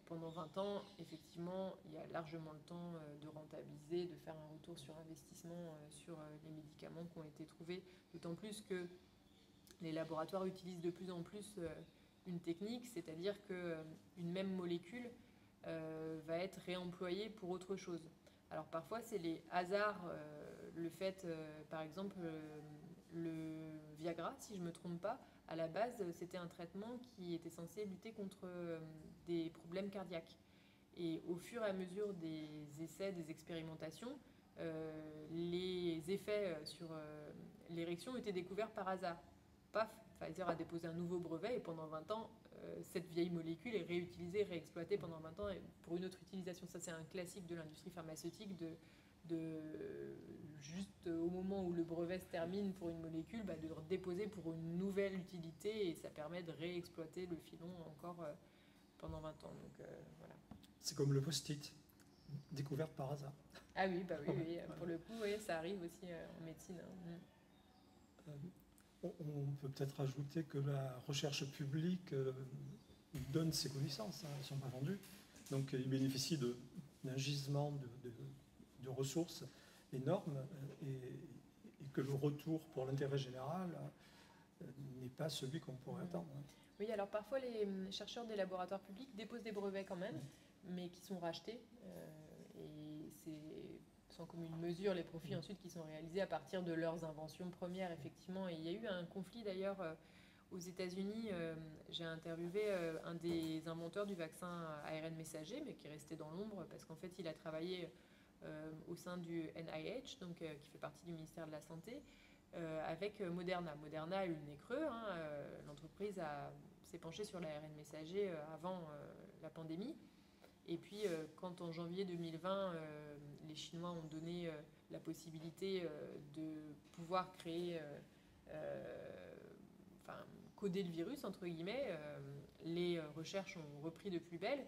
pendant 20 ans, effectivement, il y a largement le temps de rentabiliser, de faire un retour sur investissement sur les médicaments qui ont été trouvés. D'autant plus que les laboratoires utilisent de plus en plus une technique, c'est-à-dire qu'une même molécule va être réemployée pour autre chose. Alors parfois, c'est les hasards, le fait, par exemple, le Viagra, si je ne me trompe pas, à la base, c'était un traitement qui était censé lutter contre des problèmes cardiaques. Et au fur et à mesure des essais, des expérimentations, les effets sur l'érection étaient découverts par hasard. Paf, Pfizer a déposé un nouveau brevet et pendant 20 ans, cette vieille molécule est réutilisée, réexploitée pendant 20 ans pour une autre utilisation. Ça, c'est un classique de l'industrie pharmaceutique juste au moment où le brevet se termine pour une molécule, de le déposer pour une nouvelle utilité, et ça permet de réexploiter le filon encore pendant 20 ans. Donc, voilà. C'est comme le post-it, découverte par hasard. Ah oui, oui, oui. Voilà. Pour le coup, oui, ça arrive aussi en médecine. On peut peut-être ajouter que la recherche publique donne ses connaissances, elles ne sont pas vendues. Donc il bénéficie d'un gisement de ressources énormes et que le retour pour l'intérêt général n'est pas celui qu'on pourrait attendre. Oui, alors parfois les chercheurs des laboratoires publics déposent des brevets quand même, mais qui sont rachetés. Et c'est sans commune mesure les profits ensuite qui sont réalisés à partir de leurs inventions premières, effectivement. Et il y a eu un conflit d'ailleurs aux États-Unis. J'ai interviewé un des inventeurs du vaccin ARN messager, mais qui est resté dans l'ombre parce qu'en fait il a travaillé au sein du NIH, donc, qui fait partie du ministère de la Santé, avec Moderna. Moderna a eu le nez creux. L'entreprise s'est penchée sur l'ARN messager avant la pandémie. Et puis, quand en janvier 2020, les Chinois ont donné la possibilité de pouvoir créer, coder le virus, entre guillemets, les recherches ont repris de plus belle.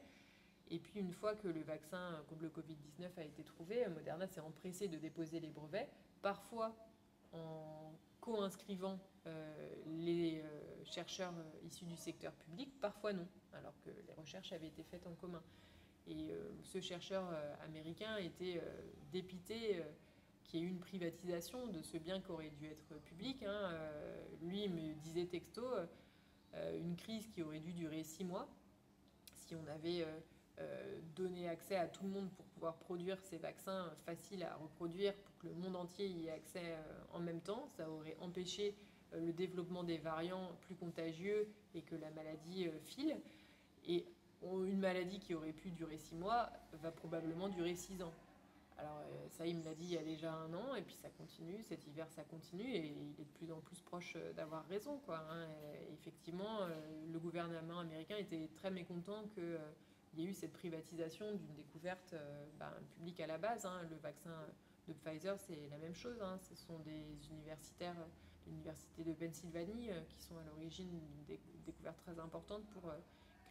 Et puis, une fois que le vaccin contre le Covid-19 a été trouvé, Moderna s'est empressé de déposer les brevets, parfois en co-inscrivant les chercheurs issus du secteur public, parfois non, alors que les recherches avaient été faites en commun. Et ce chercheur américain était dépité qu'il y ait eu une privatisation de ce bien qui aurait dû être public. Lui me disait texto, une crise qui aurait dû durer 6 mois, si on avait donné accès à tout le monde pour pouvoir produire ces vaccins faciles à reproduire, pour que le monde entier y ait accès en même temps, ça aurait empêché le développement des variants plus contagieux et que la maladie file. Et une maladie qui aurait pu durer 6 mois va probablement durer 6 ans. Alors ça, il me l'a dit il y a déjà 1 an, et puis ça continue, cet hiver ça continue, et il est de plus en plus proche d'avoir raison, quoi. Et effectivement, le gouvernement américain était très mécontent qu'il y ait eu cette privatisation d'une découverte publique à la base. Le vaccin de Pfizer, c'est la même chose. Ce sont des universitaires de l'université de Pennsylvanie qui sont à l'origine d'une découverte très importante pour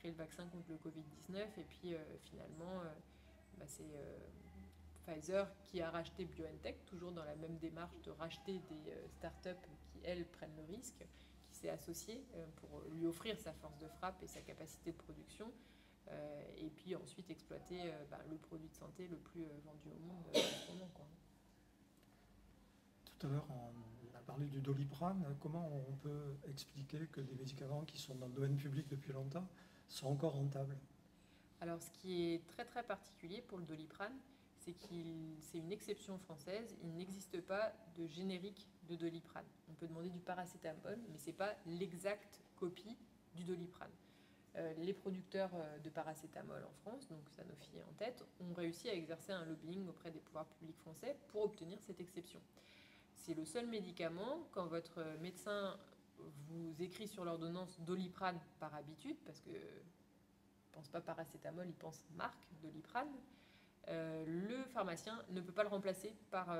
le vaccin contre le Covid-19, et puis finalement c'est Pfizer qui a racheté BioNTech, toujours dans la même démarche de racheter des startups qui, elles, prennent le risque, qui s'est associé pour lui offrir sa force de frappe et sa capacité de production, et puis ensuite exploiter le produit de santé le plus vendu au monde en ce moment, quoi. Tout à l'heure, on a parlé du Doliprane. Comment on peut expliquer que des médicaments qui sont dans le domaine public depuis longtemps sont encore rentables? Alors, ce qui est très très particulier pour le Doliprane, c'est une exception française. Il n'existe pas de générique de Doliprane. On peut demander du paracétamol, mais ce n'est pas l'exacte copie du Doliprane. Les producteurs de paracétamol en France, donc Sanofi en tête, ont réussi à exercer un lobbying auprès des pouvoirs publics français pour obtenir cette exception. C'est le seul médicament, quand votre médecin vous écrit sur l'ordonnance Doliprane par habitude, parce que ne pense pas paracétamol, il pense marque Doliprane, le pharmacien ne peut pas le remplacer par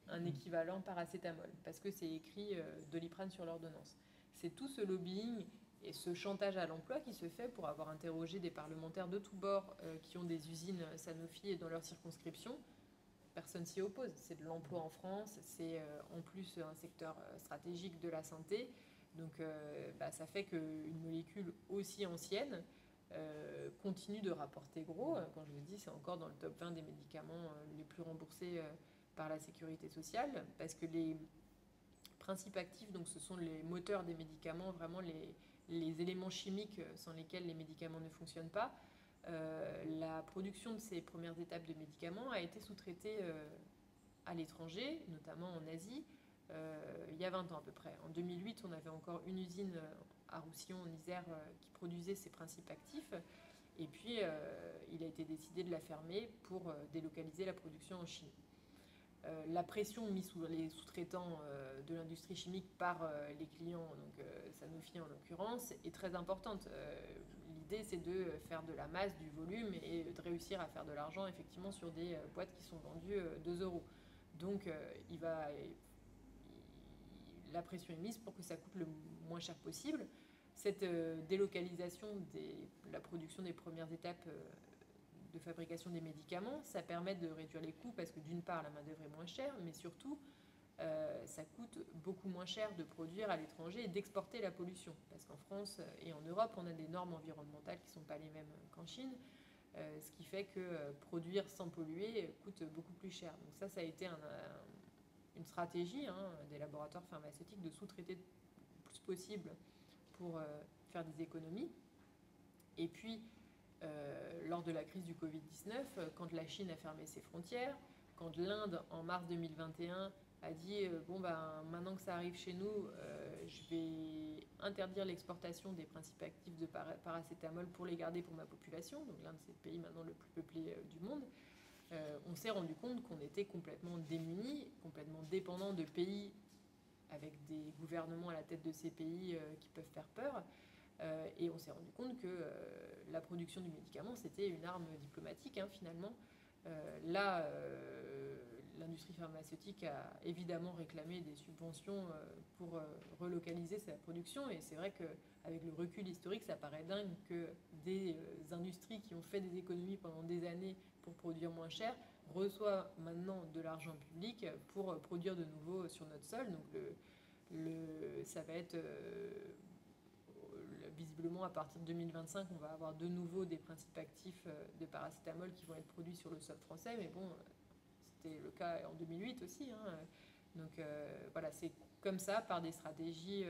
un équivalent paracétamol, parce que c'est écrit Doliprane sur l'ordonnance. C'est tout ce lobbying et ce chantage à l'emploi qui se fait pour avoir interrogé des parlementaires de tous bords qui ont des usines Sanofi dans leur circonscription. Personne s'y oppose. C'est de l'emploi en France, c'est en plus un secteur stratégique de la santé. Donc ça fait qu'une molécule aussi ancienne continue de rapporter gros. Quand je le dis, c'est encore dans le top 20 des médicaments les plus remboursés par la sécurité sociale, parce que les principes actifs, donc ce sont les moteurs des médicaments, vraiment les éléments chimiques sans lesquels les médicaments ne fonctionnent pas. La production de ces premières étapes de médicaments a été sous-traitée à l'étranger, notamment en Asie, il y a 20 ans à peu près. En 2008, on avait encore une usine à Roussillon, en Isère, qui produisait ces principes actifs. Et puis, il a été décidé de la fermer pour délocaliser la production en Chine. La pression mise sur les sous-traitants de l'industrie chimique par les clients, donc Sanofi en l'occurrence, est très importante. l'idée, c'est de faire de la masse, du volume et de réussir à faire de l'argent effectivement sur des boîtes qui sont vendues 2 euros. Donc, la pression est mise pour que ça coûte le moins cher possible. Cette délocalisation de la production des premières étapes de fabrication des médicaments, ça permet de réduire les coûts parce que d'une part, la main-d'œuvre est moins chère, mais surtout, ça coûte beaucoup moins cher de produire à l'étranger et d'exporter la pollution. Parce qu'en France et en Europe, on a des normes environnementales qui ne sont pas les mêmes qu'en Chine, ce qui fait que produire sans polluer coûte beaucoup plus cher. Donc ça a été une stratégie des laboratoires pharmaceutiques de sous-traiter le plus possible pour faire des économies. Et puis, lors de la crise du Covid-19, quand la Chine a fermé ses frontières, quand l'Inde, en mars 2021, a dit maintenant que ça arrive chez nous, je vais interdire l'exportation des principes actifs de paracétamol pour les garder pour ma population. Donc l'Inde, c'est le pays maintenant le plus peuplé du monde. On s'est rendu compte qu'on était complètement démunis, complètement dépendants de pays avec des gouvernements à la tête de ces pays qui peuvent faire peur. Et on s'est rendu compte que la production du médicament, c'était une arme diplomatique, finalement. L'industrie pharmaceutique a évidemment réclamé des subventions pour relocaliser sa production. Et c'est vrai qu'avec le recul historique, ça paraît dingue que des industries qui ont fait des économies pendant des années pour produire moins cher reçoivent maintenant de l'argent public pour produire de nouveau sur notre sol. Donc ça va être... visiblement, à partir de 2025, on va avoir de nouveau des principes actifs de paracétamol qui vont être produits sur le sol français. Mais bon, c'était le cas en 2008 aussi. Donc voilà, c'est comme ça, par des stratégies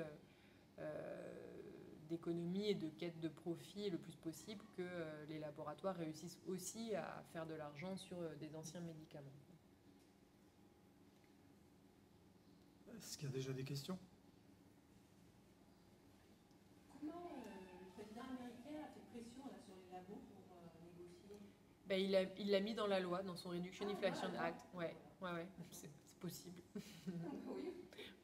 d'économie et de quête de profit le plus possible, que les laboratoires réussissent aussi à faire de l'argent sur des anciens médicaments. Est-ce qu'il y a déjà des questions ? Il l'a mis dans la loi, dans son Reduction Inflation Act. Ouais, c'est possible.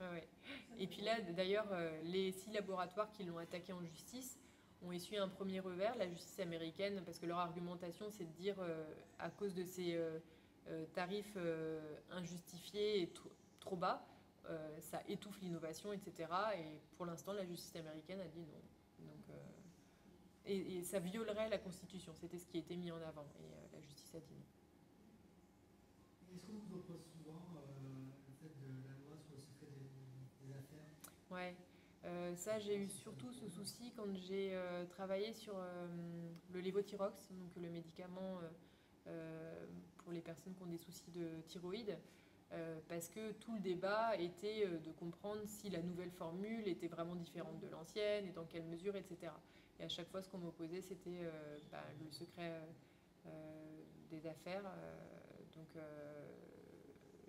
Ouais. Et puis là, d'ailleurs, les 6 laboratoires qui l'ont attaqué en justice ont essuyé un premier revers, la justice américaine, parce que leur argumentation, c'est de dire, à cause de ces tarifs injustifiés et trop bas, ça étouffe l'innovation, etc. Et pour l'instant, la justice américaine a dit non. Donc, et ça violerait la Constitution. C'était ce qui était mis en avant. Et la justice a dit non. Est-ce qu'on vous oppose souvent le fait de la loi sur le secret des affaires ? Ouais. Ça, j'ai eu surtout ce souci quand j'ai travaillé sur le lévothyrox, donc le médicament pour les personnes qui ont des soucis de thyroïde. Parce que tout le débat était de comprendre si la nouvelle formule était vraiment différente de l'ancienne et dans quelle mesure, etc. Et à chaque fois, ce qu'on m'opposait, c'était le secret des affaires. Donc,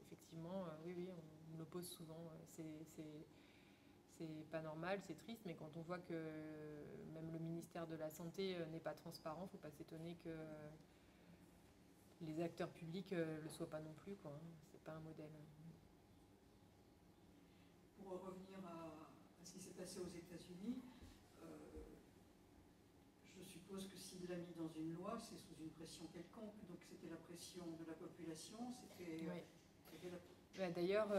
effectivement, oui, on l'oppose souvent. C'est pas normal, c'est triste, mais quand on voit que même le ministère de la Santé n'est pas transparent, il ne faut pas s'étonner que les acteurs publics ne le soient pas non plus, quoi. C'est pas un modèle. Pour revenir à ce qui s'est passé aux États-Unis, je suppose que s'il l'a mis dans une loi, c'est sous une pression quelconque. Donc c'était la pression de la population, c'était... Ouais. D'ailleurs,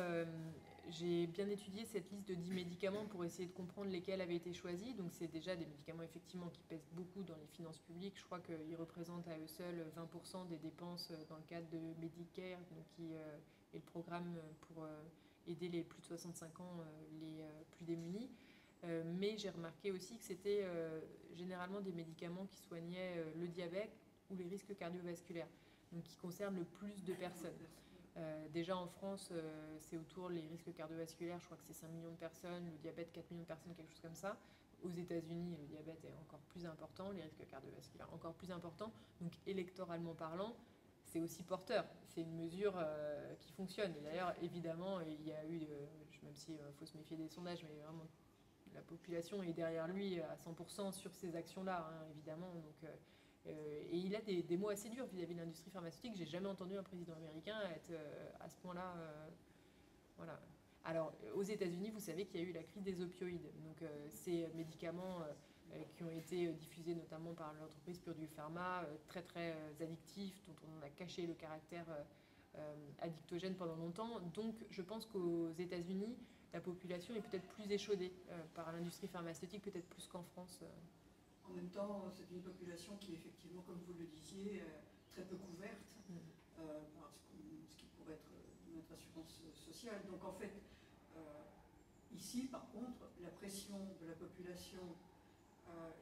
j'ai bien étudié cette liste de 10 médicaments pour essayer de comprendre lesquels avaient été choisis. Donc c'est déjà des médicaments effectivement qui pèsent beaucoup dans les finances publiques. Je crois qu'ils représentent à eux seuls 20% des dépenses dans le cadre de Medicare, donc qui est le programme pour aider les plus de 65 ans, les plus démunis. Mais j'ai remarqué aussi que c'était généralement des médicaments qui soignaient le diabète ou les risques cardiovasculaires, donc qui concernent le plus de personnes. Déjà en France, c'est autour les risques cardiovasculaires, je crois que c'est 5 millions de personnes, le diabète 4 millions de personnes, quelque chose comme ça. Aux États-Unis, le diabète est encore plus important, les risques cardiovasculaires encore plus importants. Donc électoralement parlant, c'est aussi porteur. C'est une mesure qui fonctionne. Et d'ailleurs, évidemment, il y a eu, même s'il faut se méfier des sondages, mais vraiment, la population est derrière lui à 100% sur ces actions-là, évidemment. Donc, et il a des mots assez durs vis-à-vis de l'industrie pharmaceutique. J'ai jamais entendu un président américain être à ce point-là. Voilà. Alors, aux États-Unis, vous savez qu'il y a eu la crise des opioïdes. Donc, ces médicaments qui ont été diffusés notamment par l'entreprise Purdue Pharma, très très addictifs, dont on a caché le caractère addictogène pendant longtemps. Donc je pense qu'aux États-Unis, la population est peut-être plus échaudée par l'industrie pharmaceutique, peut-être plus qu'en France. En même temps, c'est une population qui est effectivement, comme vous le disiez, très peu couverte par ce qui pourrait être notre assurance sociale. Donc en fait, ici, par contre, la pression de la population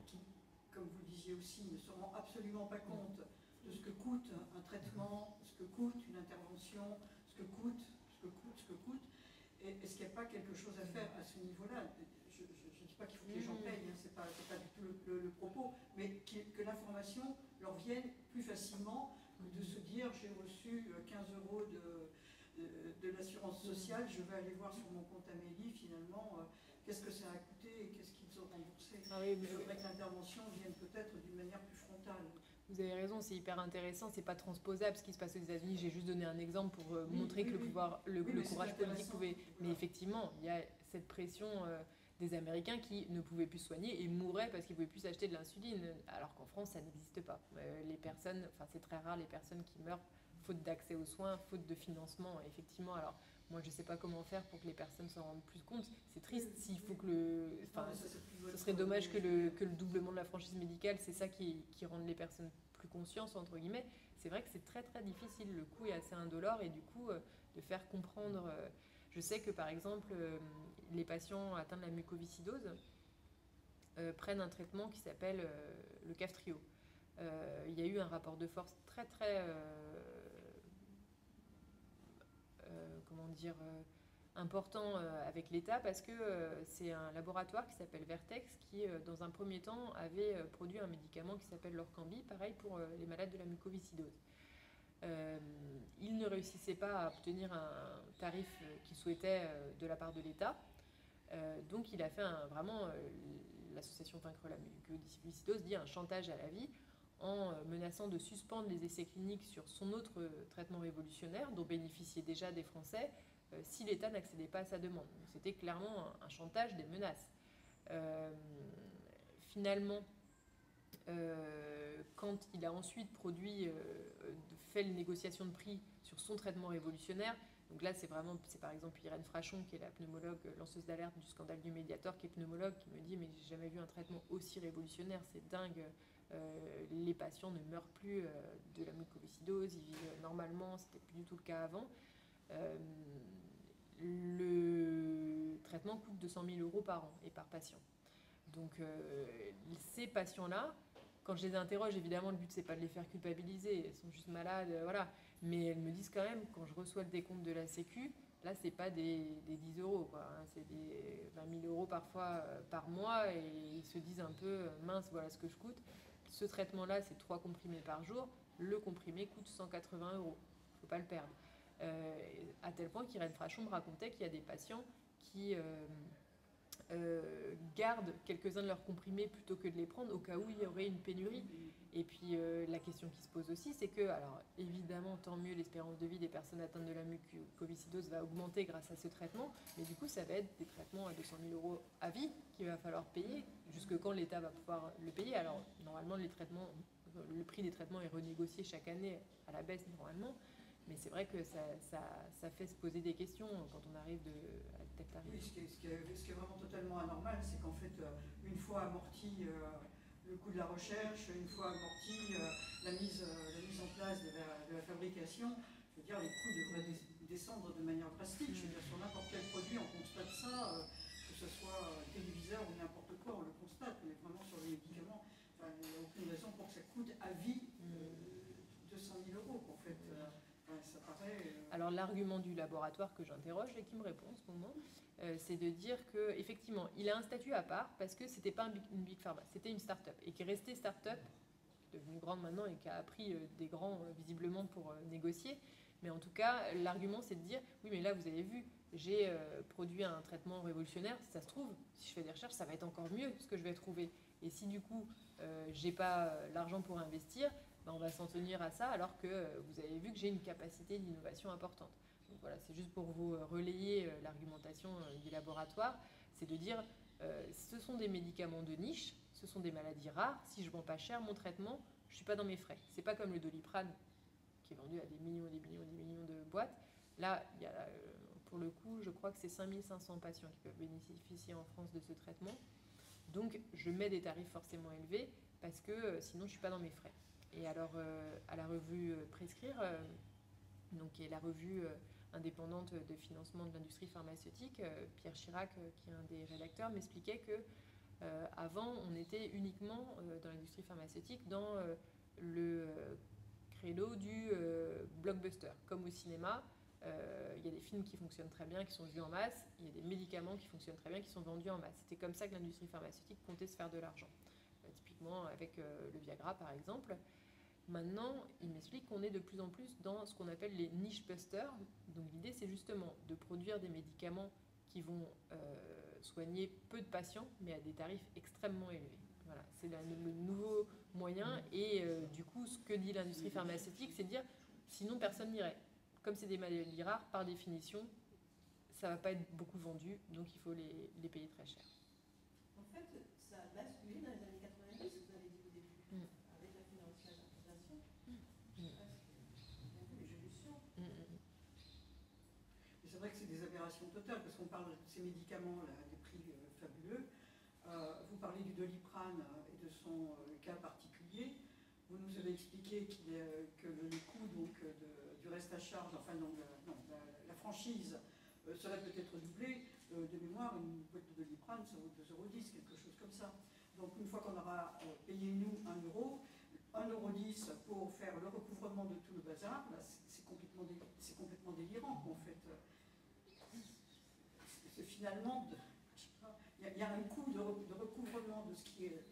qui, comme vous le disiez aussi, ne se rend absolument pas compte de ce que coûte un traitement, ce que coûte une intervention, ce que coûte. Est-ce qu'il n'y a pas quelque chose à faire à ce niveau-là? Je ne dis pas qu'il faut que les gens payent, hein, c'est pas du tout le propos, mais que l'information leur vienne plus facilement que de se dire j'ai reçu 15 € de l'assurance sociale, je vais aller voir sur mon compte Amélie finalement qu'est-ce que ça a coûté et qu'est-ce qu'ils ont remboursé. Ah oui, Il faudrait que l'intervention vienne peut-être d'une manière plus frontale. Vous avez raison, c'est hyper intéressant, c'est pas transposable ce qui se passe aux États-Unis. J'ai juste donné un exemple pour montrer que le courage politique pouvait. Mais effectivement, il y a cette pression des Américains qui ne pouvaient plus soigner et mouraient parce qu'ils ne pouvaient plus acheter de l'insuline, alors qu'en France, ça n'existe pas. Les personnes, enfin c'est très rare les personnes qui meurent faute d'accès aux soins, faute de financement, effectivement. Alors moi, je ne sais pas comment faire pour que les personnes s'en rendent plus compte. C'est triste s'il faut que ce serait dommage que le doublement de la franchise médicale, c'est ça qui rende les personnes plus conscientes, entre guillemets. C'est vrai que c'est très très difficile, le coût est assez indolore et du coup, de faire comprendre... je sais que par exemple, les patients atteints de la mucoviscidose prennent un traitement qui s'appelle le Kaftrio. Il y a eu un rapport de force très très... important avec l'État parce que c'est un laboratoire qui s'appelle Vertex qui, dans un premier temps, avait produit un médicament qui s'appelle l'Orkambi, pareil pour les malades de la mucoviscidose. Il ne réussissait pas à obtenir un tarif qu'il souhaitait de la part de l'État. Donc il a fait l'association Vaincre la mucoviscidose dit un chantage à la vie en menaçant de suspendre les essais cliniques sur son autre traitement révolutionnaire dont bénéficiaient déjà des Français si l'État n'accédait pas à sa demande. Donc, c'était clairement un chantage, des menaces. Finalement, quand il a ensuite fait les négociations de prix sur son traitement révolutionnaire, donc là c'est par exemple Irène Frachon qui est la pneumologue lanceuse d'alerte du scandale du Mediator, qui est pneumologue, qui me dit mais j'ai jamais vu un traitement aussi révolutionnaire, c'est dingue. Les patients ne meurent plus de la mucoviscidose, ils vivent normalement, c'était plus du tout le cas avant. Le traitement coûte 200 000 € par an et par patient. Donc ces patients-là, quand je les interroge, évidemment le but c'est pas de les faire culpabiliser, elles sont juste malades, voilà. Mais elles me disent quand même, quand je reçois le décompte de la Sécu, là c'est pas des 10 €, quoi, hein, c'est des 20 000 € parfois par mois, et ils se disent un peu mince, voilà ce que je coûte. Ce traitement-là, c'est 3 comprimés par jour. Le comprimé coûte 180 €. Il ne faut pas le perdre. À tel point qu'Irène Frachon me racontait qu'il y a des patients qui gardent quelques-uns de leurs comprimés plutôt que de les prendre au cas où il y aurait une pénurie. Et puis la question qui se pose aussi, c'est que, alors évidemment, tant mieux, l'espérance de vie des personnes atteintes de la mucoviscidose va augmenter grâce à ce traitement, mais du coup, ça va être des traitements à 200 000 € à vie qu'il va falloir payer, jusque quand l'État va pouvoir le payer. Alors normalement, le prix des traitements est renégocié chaque année à la baisse normalement, mais c'est vrai que ça fait se poser des questions quand on arrive à tel tarif. Oui, ce qui est vraiment totalement anormal, c'est qu'en fait, une fois amorti le coût de la recherche, une fois amorti la mise en place de la fabrication, je veux dire, les coûts devraient descendre de manière drastique. Je veux dire, sur n'importe quel produit, on constate ça, que ce soit téléviseur ou n'importe quoi, on le constate, mais vraiment sur les médicaments, il n'y a aucune raison pour que ça coûte à vie 200 000 € en fait. Ça paraît, Alors l'argument du laboratoire que j'interroge et qui me répond en ce moment, c'est de dire qu'effectivement, il a un statut à part parce que c'était pas une big pharma, c'était une start-up et qui est restée start-up, devenue grande maintenant et qui a appris des grands visiblement pour négocier. Mais en tout cas, l'argument c'est de dire oui mais là vous avez vu, j'ai produit un traitement révolutionnaire, si ça se trouve, si je fais des recherches, ça va être encore mieux ce que je vais trouver. Et si du coup, j'ai pas l'argent pour investir, on va s'en tenir à ça alors que vous avez vu que j'ai une capacité d'innovation importante. Donc voilà, c'est juste pour vous relayer l'argumentation du laboratoire, c'est de dire ce sont des médicaments de niche ce sont des maladies rares. Si je vends pas cher mon traitement, je suis pas dans mes frais. C'est pas comme le Doliprane qui est vendu à des millions, des millions de boîtes. Là, il y a, pour le coup, je crois que c'est 5500 patients qui peuvent bénéficier en France de ce traitement. Donc, je mets des tarifs forcément élevés parce que sinon, je ne suis pas dans mes frais. Et alors, à la revue Prescrire, donc, qui est la revue indépendante de financement de l'industrie pharmaceutique, Pierre Chirac, qui est un des rédacteurs, m'expliquait que avant, on était uniquement dans l'industrie pharmaceutique dans le credo du blockbuster, comme au cinéma. Il y a des films qui fonctionnent très bien, qui sont vus en masse. Il y a des médicaments qui fonctionnent très bien, qui sont vendus en masse. C'était comme ça que l'industrie pharmaceutique comptait se faire de l'argent. Typiquement avec le Viagra, par exemple. Maintenant, il m'explique qu'on est de plus en plus dans ce qu'on appelle les niche busters. Donc l'idée, c'est justement de produire des médicaments qui vont soigner peu de patients, mais à des tarifs extrêmement élevés. Voilà, c'est le nouveau moyen. Et du coup, ce que dit l'industrie pharmaceutique, c'est de dire, sinon personne n'irait. Comme c'est des maladies rares, par définition, ça ne va pas être beaucoup vendu, donc il faut les payer très cher. En fait, ça a basculé dans les années 90, vous avez dit au début, avec la financiarisation. Beaucoup d'évolutions. C'est vrai que c'est des aberrations totales, parce qu'on parle de ces médicaments, là, des prix fabuleux. Vous parlez du Doliprane et de son cas particulier. Vous nous avez expliqué que le coût donc, du reste à charge, enfin non, la franchise serait peut-être doublée. De mémoire, une boîte de Doliprane, ça vaut 2,10 €, quelque chose comme ça. Donc une fois qu'on aura payé nous 1 €, 1,10 € pour faire le recouvrement de tout le bazar, là, c'est complètement délirant en fait. C'est finalement, il y a un coût de recouvrement de ce qui est...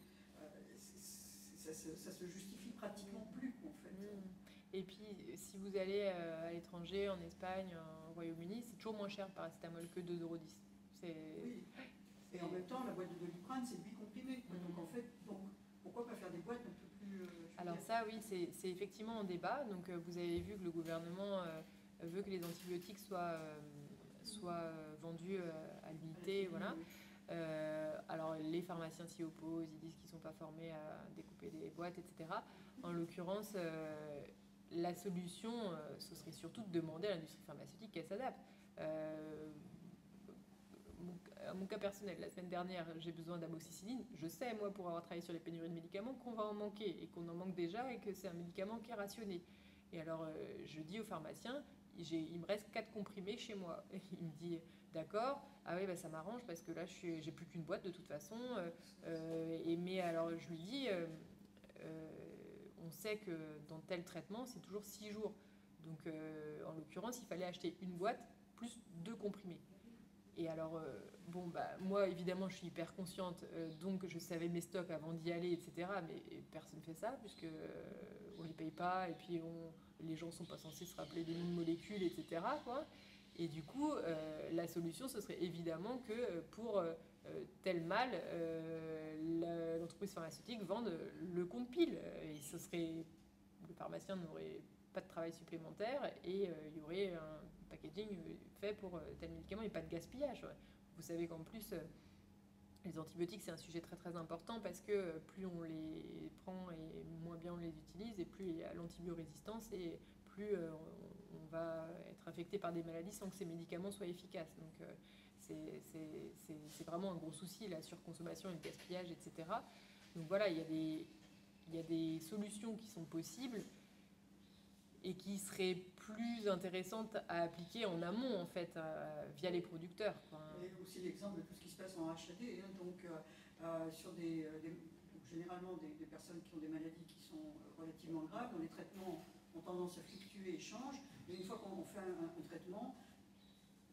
ça se justifie pratiquement plus en fait. Et puis, si vous allez à l'étranger, en Espagne, au Royaume-Uni, c'est toujours moins cher le paracétamol que 2,10 €. Oui. Et en même temps, la boîte de Doliprane, c'est 8 comprimés. Donc en fait, pourquoi pas faire des boîtes un peu plus... Alors ça, oui, c'est effectivement en débat. Donc vous avez vu que le gouvernement veut que les antibiotiques soient vendus à l'unité, voilà. Alors les pharmaciens s'y opposent, ils disent qu'ils ne sont pas formés à découper des boîtes, etc. En l'occurrence, la solution, ce serait surtout de demander à l'industrie pharmaceutique qu'elle s'adapte. À mon cas personnel, la semaine dernière, j'ai besoin d'amoxicilline. Je sais, moi, pour avoir travaillé sur les pénuries de médicaments, qu'on va en manquer et qu'on en manque déjà et que c'est un médicament qui est rationné. Et alors, je dis au pharmacien, il me reste 4 comprimés chez moi. Et il me dit, d'accord, ah oui, bah, ça m'arrange parce que là, j'ai plus qu'une boîte de toute façon. Mais alors, je lui dis, on sait que dans tel traitement, c'est toujours 6 jours. Donc, en l'occurrence, il fallait acheter une boîte plus 2 comprimés. Et alors, moi, évidemment, je suis hyper consciente, donc je savais mes stocks avant d'y aller, etc. Mais personne ne fait ça, puisque on ne les paye pas, et puis les gens ne sont pas censés se rappeler des noms de molécules, etc. quoi. Et du coup, la solution, ce serait évidemment que pour tel mal, l'entreprise pharmaceutique vende le compte pile. Et le pharmacien n'aurait pas de travail supplémentaire, et il y aurait un packaging fait pour tel médicament et pas de gaspillage. Vous savez qu'en plus, les antibiotiques, c'est un sujet très très important parce que plus on les prend et moins bien on les utilise, et plus il y a l'antibiorésistance et plus on va être affecté par des maladies sans que ces médicaments soient efficaces. Donc c'est vraiment un gros souci, la surconsommation et le gaspillage, etc. Donc voilà, il y a des solutions qui sont possibles et qui seraient plus intéressantes à appliquer en amont, en fait, via les producteurs. Et aussi l'exemple de tout ce qui se passe en HAD, hein, donc sur généralement des personnes qui ont des maladies qui sont relativement graves, dont les traitements ont tendance à fluctuer et changent. Et une fois qu'on fait un traitement,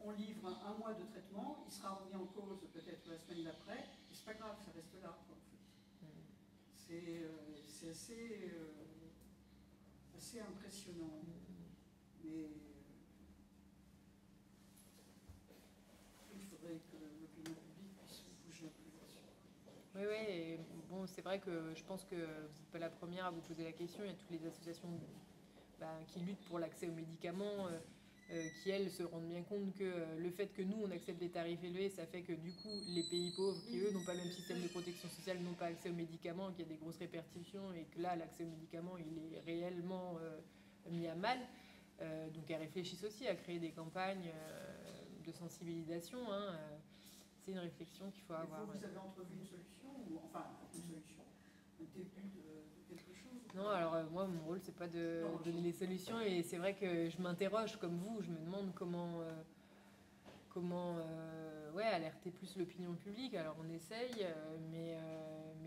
on livre un mois de traitement, il sera remis en cause peut-être la semaine d'après, et c'est pas grave, ça reste là, quoi, en fait. C'est assez impressionnant. Mais il faudrait que l'opinion publique puisse bouger un peu là-dessus. Oui, et bon, c'est vrai que je pense que vous n'êtes pas la première à vous poser la question. Il y a toutes les associations qui luttent pour l'accès aux médicaments. qui elles se rendent bien compte que le fait que nous on accepte des tarifs élevés, ça fait que du coup les pays pauvres qui eux n'ont pas le même système de protection sociale n'ont pas accès aux médicaments, qu'il y a des grosses répercussions et que là l'accès aux médicaments il est réellement mis à mal. Donc elles réfléchissent aussi à créer des campagnes de sensibilisation. C'est une réflexion qu'il faut avoir. Vous avez entrevu une solution, ou enfin une solution, un début de quelque chose? Non, alors moi, mon rôle, c'est pas de donner les solutions. Et c'est vrai que je m'interroge comme vous. Je me demande comment alerter plus l'opinion publique. Alors on essaye, mais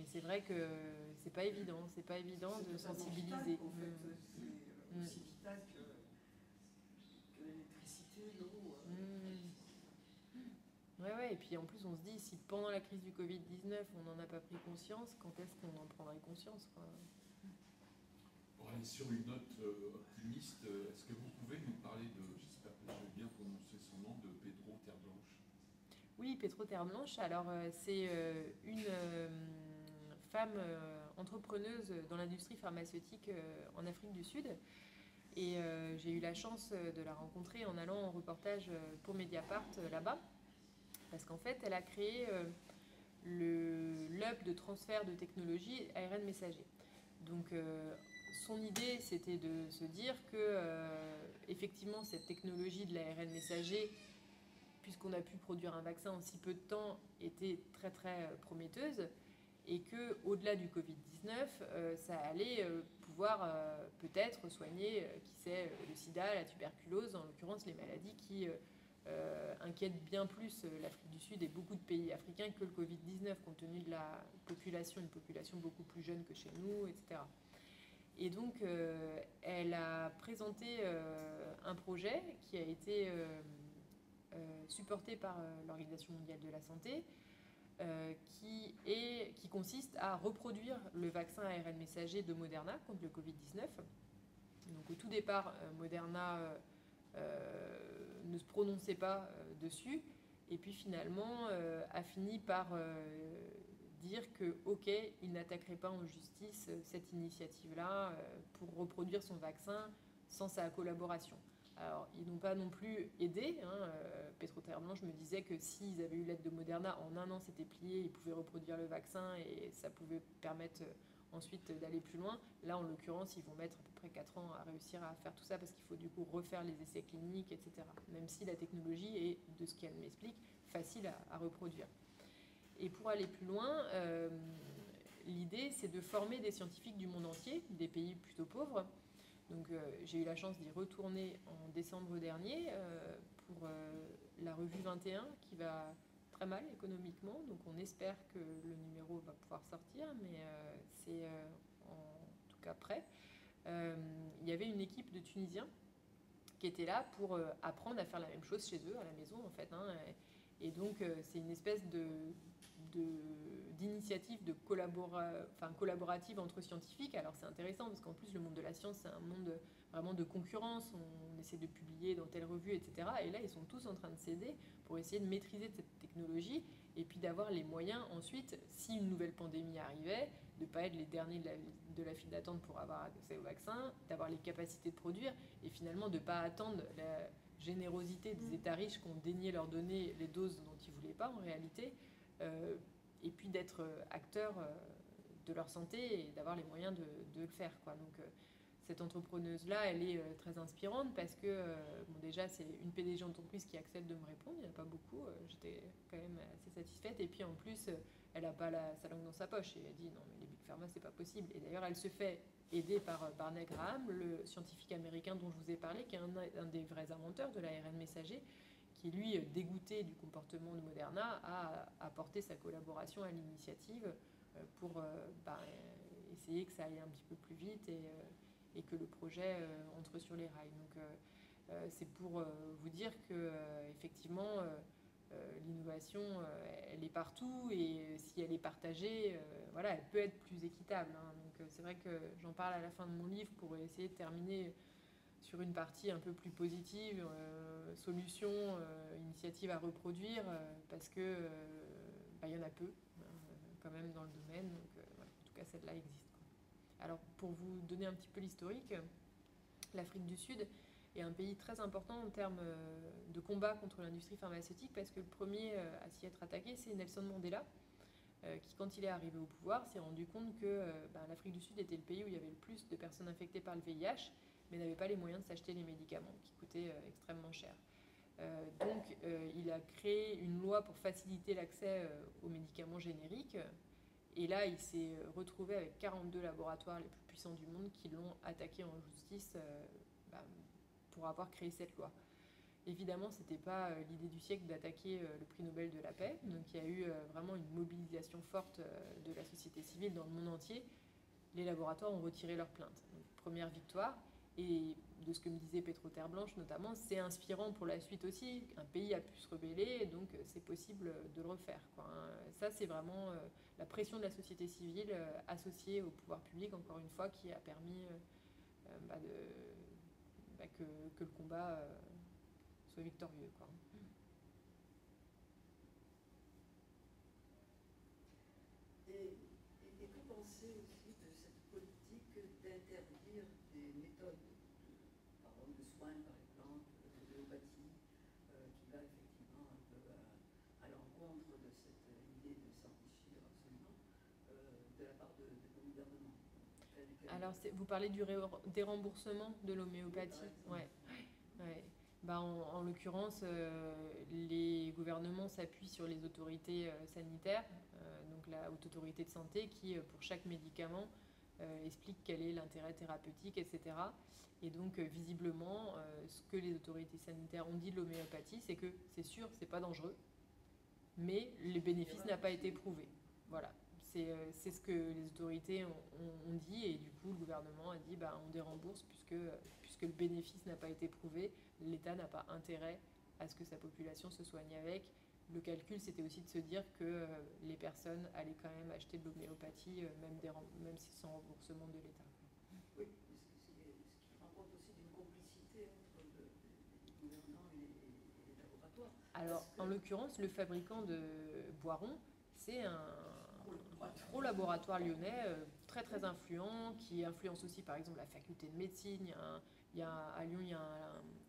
c'est vrai que c'est pas évident. C'est pas évident de sensibiliser. Vital, en fait. C'est aussi vital que l'électricité, l'eau. Ouais, et puis en plus on se dit, si pendant la crise du Covid-19 on n'en a pas pris conscience, quand est-ce qu'on en prendrait conscience, quoi. Pour aller sur une note optimiste, est-ce que vous pouvez nous parler de, j'espère que je vais bien prononcer son nom, de Pedro Terreblanche? Oui, Pedro Terreblanche, alors c'est une femme entrepreneuse dans l'industrie pharmaceutique en Afrique du Sud. Et j'ai eu la chance de la rencontrer en allant en reportage pour Mediapart là-bas. Parce qu'en fait, elle a créé le hub de transfert de technologie ARN messager. Donc, son idée, c'était de se dire que, effectivement, cette technologie de l'ARN messager, puisqu'on a pu produire un vaccin en si peu de temps, était très très prometteuse. Et que, au-delà du Covid-19, ça allait pouvoir peut-être soigner, qui sait, le sida, la tuberculose, en l'occurrence les maladies qui inquiètent bien plus l'Afrique du Sud et beaucoup de pays africains que le Covid-19, compte tenu de la population, une population beaucoup plus jeune que chez nous, etc. Et donc, elle a présenté un projet qui a été supporté par l'Organisation mondiale de la santé, qui consiste à reproduire le vaccin ARN messager de Moderna contre le Covid-19. Donc au tout départ, Moderna ne se prononçait pas dessus, et puis finalement a fini par dire que ok, il n'attaquerait pas en justice cette initiative-là pour reproduire son vaccin sans sa collaboration. Alors, ils n'ont pas non plus aidé. Pedro Terreblanche me disait que s'ils avaient eu l'aide de Moderna, en un an c'était plié, ils pouvaient reproduire le vaccin et ça pouvait permettre ensuite d'aller plus loin. Là, en l'occurrence, ils vont mettre à peu près 4 ans à réussir à faire tout ça parce qu'il faut du coup refaire les essais cliniques, etc. Même si la technologie est, de ce qu'elle m'explique, facile à reproduire. Et pour aller plus loin, l'idée, c'est de former des scientifiques du monde entier, des pays plutôt pauvres. Donc j'ai eu la chance d'y retourner en décembre dernier pour la revue 21 qui va très mal économiquement. Donc on espère que le numéro va pouvoir sortir, mais c'est en tout cas prêt. Il y avait une équipe de Tunisiens qui était là pour apprendre à faire la même chose chez eux, à la maison en fait. Et donc c'est une espèce d'initiative collaborative entre scientifiques. Alors c'est intéressant parce qu'en plus le monde de la science c'est un monde vraiment de concurrence, on essaie de publier dans telle revue, etc. Et là ils sont tous en train de s'aider pour essayer de maîtriser cette technologie et puis d'avoir les moyens ensuite, si une nouvelle pandémie arrivait, de ne pas être les derniers de la file d'attente pour avoir accès au vaccin, d'avoir les capacités de produire et finalement de ne pas attendre la générosité des États riches qui ont daigné leur donner les doses dont ils ne voulaient pas en réalité, et puis d'être acteurs de leur santé et d'avoir les moyens de le faire, quoi. Donc cette entrepreneuse-là, elle est très inspirante parce que, bon, déjà, c'est une PDG d'entreprise qui accepte de me répondre, il n'y en a pas beaucoup, j'étais quand même assez satisfaite, et puis en plus, elle n'a pas sa langue dans sa poche, et elle dit non, mais les Big Pharma, c'est pas possible. Et d'ailleurs, elle se fait aider par Barney Graham, le scientifique américain dont je vous ai parlé, qui est un des vrais inventeurs de l'ARN messager, qui lui, dégoûté du comportement de Moderna, a apporté sa collaboration à l'initiative pour essayer que ça aille un petit peu plus vite et que le projet entre sur les rails. Donc c'est pour vous dire que effectivement l'innovation elle est partout et si elle est partagée, voilà, elle peut être plus équitable. Donc c'est vrai que j'en parle à la fin de mon livre pour essayer de terminer sur une partie un peu plus positive, solution, initiative à reproduire, parce que il y en a peu quand même dans le domaine. Donc voilà, en tout cas celle-là existe. Alors pour vous donner un petit peu l'historique, l'Afrique du Sud, est un pays très important en termes de combat contre l'industrie pharmaceutique, parce que le premier à s'y être attaqué, c'est Nelson Mandela, qui, quand il est arrivé au pouvoir, s'est rendu compte que l'Afrique du Sud était le pays où il y avait le plus de personnes infectées par le VIH, mais n'avait pas les moyens de s'acheter les médicaments, qui coûtaient extrêmement cher. Donc il a créé une loi pour faciliter l'accès aux médicaments génériques, et là il s'est retrouvé avec 42 laboratoires les plus puissants du monde qui l'ont attaqué en justice pour avoir créé cette loi. Évidemment, ce n'était pas l'idée du siècle d'attaquer le prix Nobel de la paix, donc il y a eu vraiment une mobilisation forte de la société civile dans le monde entier. Les laboratoires ont retiré leur plainte. Donc, première victoire, et de ce que me disait Petro Terre Blanche notamment, c'est inspirant pour la suite aussi. Un pays a pu se rebeller, donc c'est possible de le refaire, quoi. Ça, c'est vraiment la pression de la société civile associée au pouvoir public, encore une fois, qui a permis que le combat soit victorieux, quoi. Et que penser aussi de cette politique d'interdire des méthodes de soins, par exemple, de l'homéopathie, qui va effectivement un peu à l'encontre de cette idée de s'enrichir absolument de la part de nos gouvernements. Alors, vous parlez des remboursements de l'homéopathie, ouais. En l'occurrence, les gouvernements s'appuient sur les autorités sanitaires, donc la Haute Autorité de Santé, qui, pour chaque médicament, explique quel est l'intérêt thérapeutique, etc. Et donc, visiblement, ce que les autorités sanitaires ont dit de l'homéopathie, c'est que c'est sûr, c'est pas dangereux, mais le bénéfice n'a pas été prouvé. Voilà. C'est ce que les autorités ont dit, et du coup le gouvernement a dit on dérembourse puisque le bénéfice n'a pas été prouvé, l'État n'a pas intérêt à ce que sa population se soigne avec. Le calcul, c'était aussi de se dire que les personnes allaient quand même acheter de l'homéopathie, même si sans remboursement de l'État. Oui, ce qui rend compte aussi d'une complicité entre les gouvernants et les laboratoires. Alors, en l'occurrence, le fabricant de Boiron, c'est un gros laboratoire lyonnais très très influent, qui influence aussi par exemple la faculté de médecine. À Lyon, il y a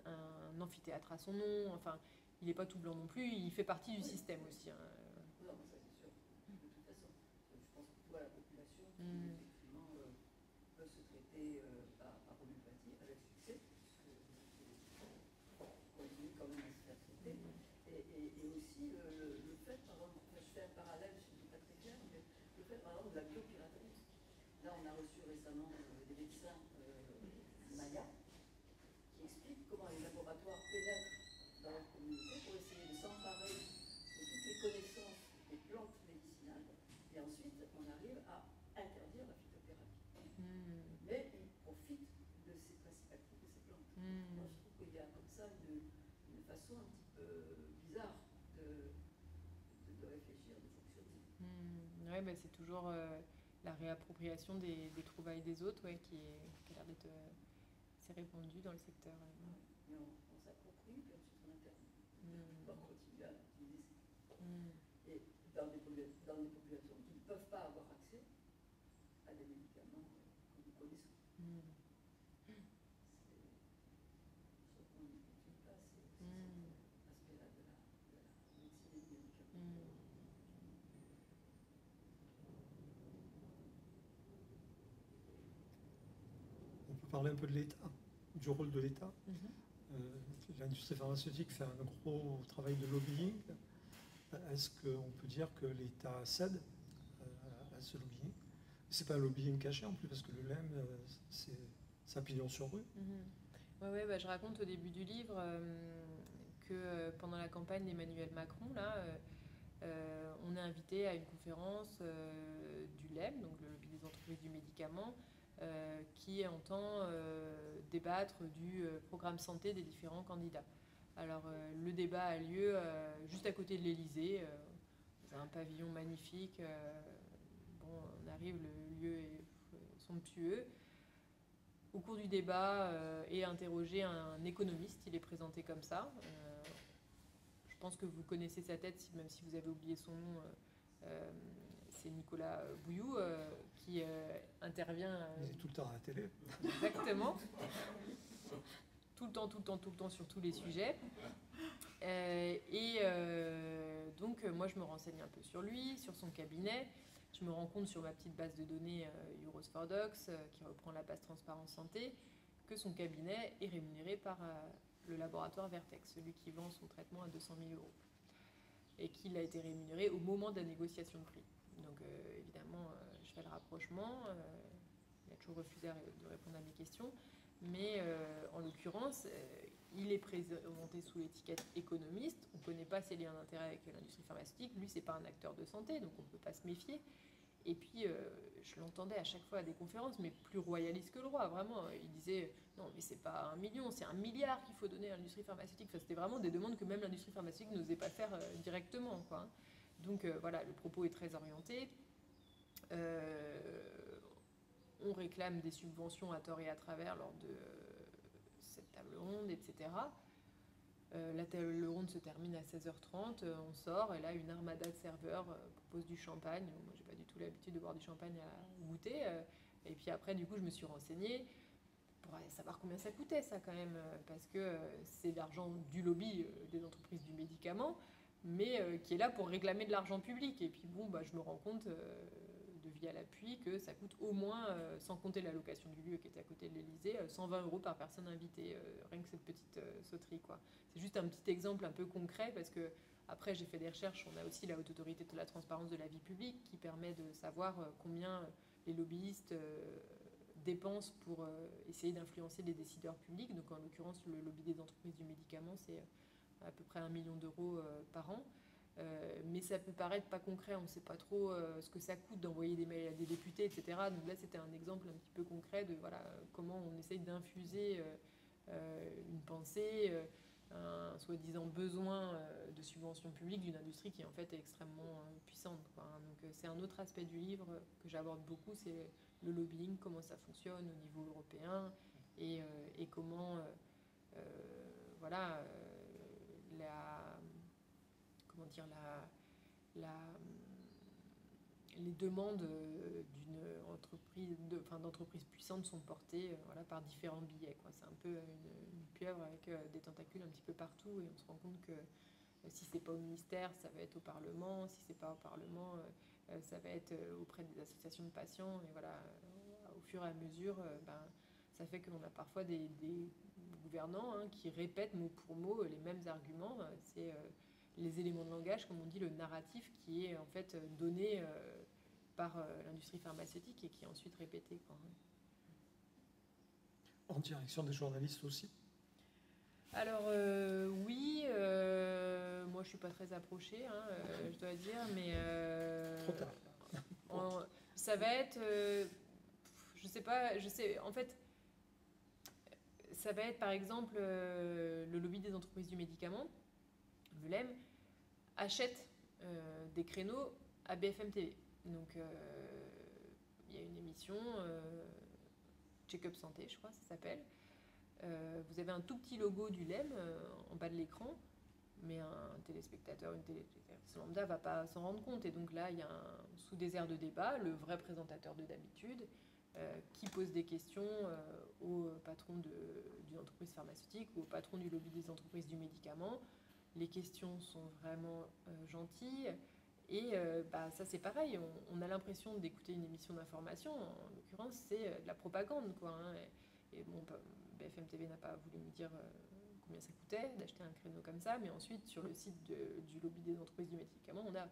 un amphithéâtre à son nom. Enfin, il n'est pas tout blanc non plus, il fait partie du système aussi. Non, ça c'est sûr. De toute façon, je pense que pour la population qui effectivement peut se traiter par homéopathie avec succès, puisque continue quand même à se faire traiter. Et aussi le fait, par exemple, je fais un parallèle, je ne suis pas très clair, mais le fait par exemple de la biopiraterie. Là, on a reçu récemment des médecins mayas qui expliquent comment les laboratoires pénètrent dans leur communauté pour essayer de s'emparer de toutes les connaissances des plantes médicinales, et ensuite on arrive à interdire la phytothérapie. Mais ils profitent de ces principes actifs de ces plantes. Moi, je trouve qu'il y a comme ça une façon un petit peu bizarre de réfléchir, de fonctionner. Oui, c'est toujours la réappropriation des trouvailles des autres, qui a l'air d'être assez répandue dans le secteur. Mais on s'approprie, puis ensuite on interdit. On continue à l'utiliser. Et dans des populations qui ne peuvent pas avoir accès à des médicaments que nous connaissons. Ce qu'on n'utilise pas, c'est cet aspect-là de la médecine et du médicament. On peut parler un peu de l'État, du rôle de l'État. L'industrie pharmaceutique fait un gros travail de lobbying. Est-ce qu'on peut dire que l'État cède à ce lobbying? C'est pas un lobbying caché en plus, parce que le LEM, c'est un pignon sur rue. Je raconte au début du livre que pendant la campagne d'Emmanuel Macron, on est invité à une conférence du LEM, donc le lobby des entreprises du médicament, qui entend débattre du programme santé des différents candidats. Alors le débat a lieu juste à côté de l'Élysée, dans un pavillon magnifique. On arrive, le lieu est somptueux. Au cours du débat est interrogé un économiste, il est présenté comme ça. Je pense que vous connaissez sa tête, même si vous avez oublié son nom. C'est Nicolas Bouilloux qui intervient. Il est tout le temps à la télé. Exactement. tout le temps sur tous les sujets. Donc, moi, je me renseigne un peu sur lui, sur son cabinet. Je me rends compte sur ma petite base de données Euros for Docs, qui reprend la base Transparence Santé, que son cabinet est rémunéré par le laboratoire Vertex, celui qui vend son traitement à 200 000 euros. Et qu'il a été rémunéré au moment de la négociation de prix. Donc, évidemment, je fais le rapprochement. Il a toujours refusé de répondre à mes questions. Mais en l'occurrence, il est présenté sous l'étiquette économiste. On ne connaît pas ses liens d'intérêt avec l'industrie pharmaceutique. Lui, ce n'est pas un acteur de santé, donc on ne peut pas se méfier. Et puis, je l'entendais à chaque fois à des conférences, mais plus royaliste que le roi, vraiment. Il disait, non, mais c'est pas 1 million, c'est 1 milliard qu'il faut donner à l'industrie pharmaceutique. Enfin, c'était vraiment des demandes que même l'industrie pharmaceutique n'osait pas faire directement, quoi. Donc, voilà, le propos est très orienté. On réclame des subventions à tort et à travers lors de cette table ronde, etc. La table ronde se termine à 16h30, on sort, et là, une armada de serveurs propose du champagne. Moi, j'ai pas du tout l'habitude de boire du champagne à goûter. Et puis après, du coup, je me suis renseignée pour savoir combien ça coûtait, ça, quand même, parce que c'est l'argent du lobby des entreprises du médicament, mais qui est là pour réclamer de l'argent public. Et puis, bon, bah, je me rends compte de Vie à l'appui que ça coûte au moins, sans compter la location du lieu qui était à côté de l'Élysée, 120 € par personne invitée, rien que cette petite sauterie, quoi. C'est juste un petit exemple un peu concret, parce que après j'ai fait des recherches. On a aussi la Haute Autorité de la Transparence de la Vie Publique qui permet de savoir combien les lobbyistes dépensent pour essayer d'influencer les décideurs publics. Donc en l'occurrence, le lobby des entreprises du médicament, c'est à peu près 1 million d'euros par an. Mais ça peut paraître pas concret, on ne sait pas trop ce que ça coûte d'envoyer des mails à des députés, etc. Donc là, c'était un exemple un petit peu concret de voilà, comment on essaye d'infuser une pensée, un soi-disant besoin de subventions publiques d'une industrie qui en fait est extrêmement puissante, quoi. Donc c'est un autre aspect du livre que j'aborde beaucoup, c'est le lobbying, comment ça fonctionne au niveau européen, et comment voilà, comment dire, les demandes d'entreprises puissantes sont portées voilà, par différents billets, quoi. C'est un peu une pieuvre avec des tentacules un petit peu partout, et on se rend compte que si c'est pas au ministère, ça va être au Parlement. Si c'est pas au Parlement, ça va être auprès des associations de patients. Et voilà, au fur et à mesure, ça fait qu'on a parfois des gouvernants qui répètent mot pour mot les mêmes arguments. C'est les éléments de langage, comme on dit, le narratif qui est en fait donné par l'industrie pharmaceutique et qui est ensuite répété, quoi. En direction des journalistes aussi? Alors oui, moi je suis pas très approchée, je dois dire, mais Trop tard. Ça va être, je sais, en fait, ça va être par exemple le lobby des entreprises du médicament, le LEM, achète des créneaux à BFM TV. Donc il y a une émission, Check-up Santé, je crois, ça s'appelle. Vous avez un tout petit logo du LEM en bas de l'écran, mais un téléspectateur, une téléspectatrice lambda ne va pas s'en rendre compte. Et donc là, il y a sous des airs de débat, le vrai présentateur de d'habitude, qui pose des questions au patron d'une entreprise pharmaceutique ou au patron du lobby des entreprises du médicament. Les questions sont vraiment gentilles. Et ça, c'est pareil. On a l'impression d'écouter une émission d'information. En l'occurrence, c'est de la propagande, quoi. Et bon, BFM TV n'a pas voulu me dire combien ça coûtait d'acheter un créneau comme ça, mais ensuite sur le site du lobby des entreprises du médicament, on a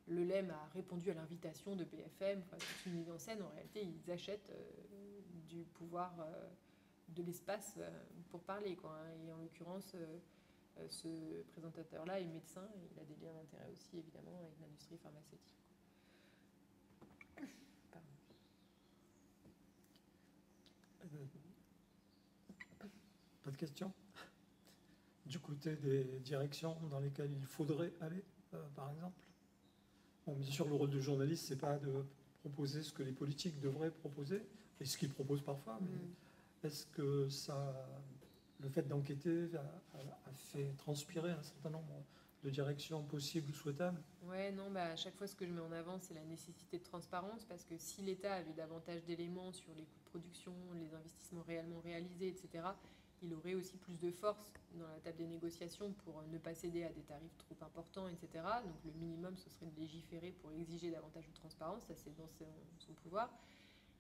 le LEM a répondu à l'invitation de BFM. Enfin, c'est une mise en scène. En réalité, ils achètent du pouvoir de l'espace pour parler, quoi. Et en l'occurrence, ce présentateur-là est médecin et il a des liens d'intérêt aussi, évidemment, avec l'industrie pharmaceutique. Pas de questions? Du côté des directions dans lesquelles il faudrait aller, par exemple? Bon, bien sûr, le rôle du journaliste, c'est pas de proposer ce que les politiques devraient proposer, et ce qu'ils proposent parfois, mais est-ce que le fait d'enquêter a fait transpirer un certain nombre de directions possibles ou souhaitables? Ouais, non, à chaque fois, ce que je mets en avant, c'est la nécessité de transparence, parce que si l'État avait davantage d'éléments sur les coûts de production, les investissements réellement réalisés, etc., il aurait aussi plus de force dans la table des négociations pour ne pas céder à des tarifs trop importants, etc. Donc le minimum, ce serait de légiférer pour exiger davantage de transparence, ça c'est dans son pouvoir.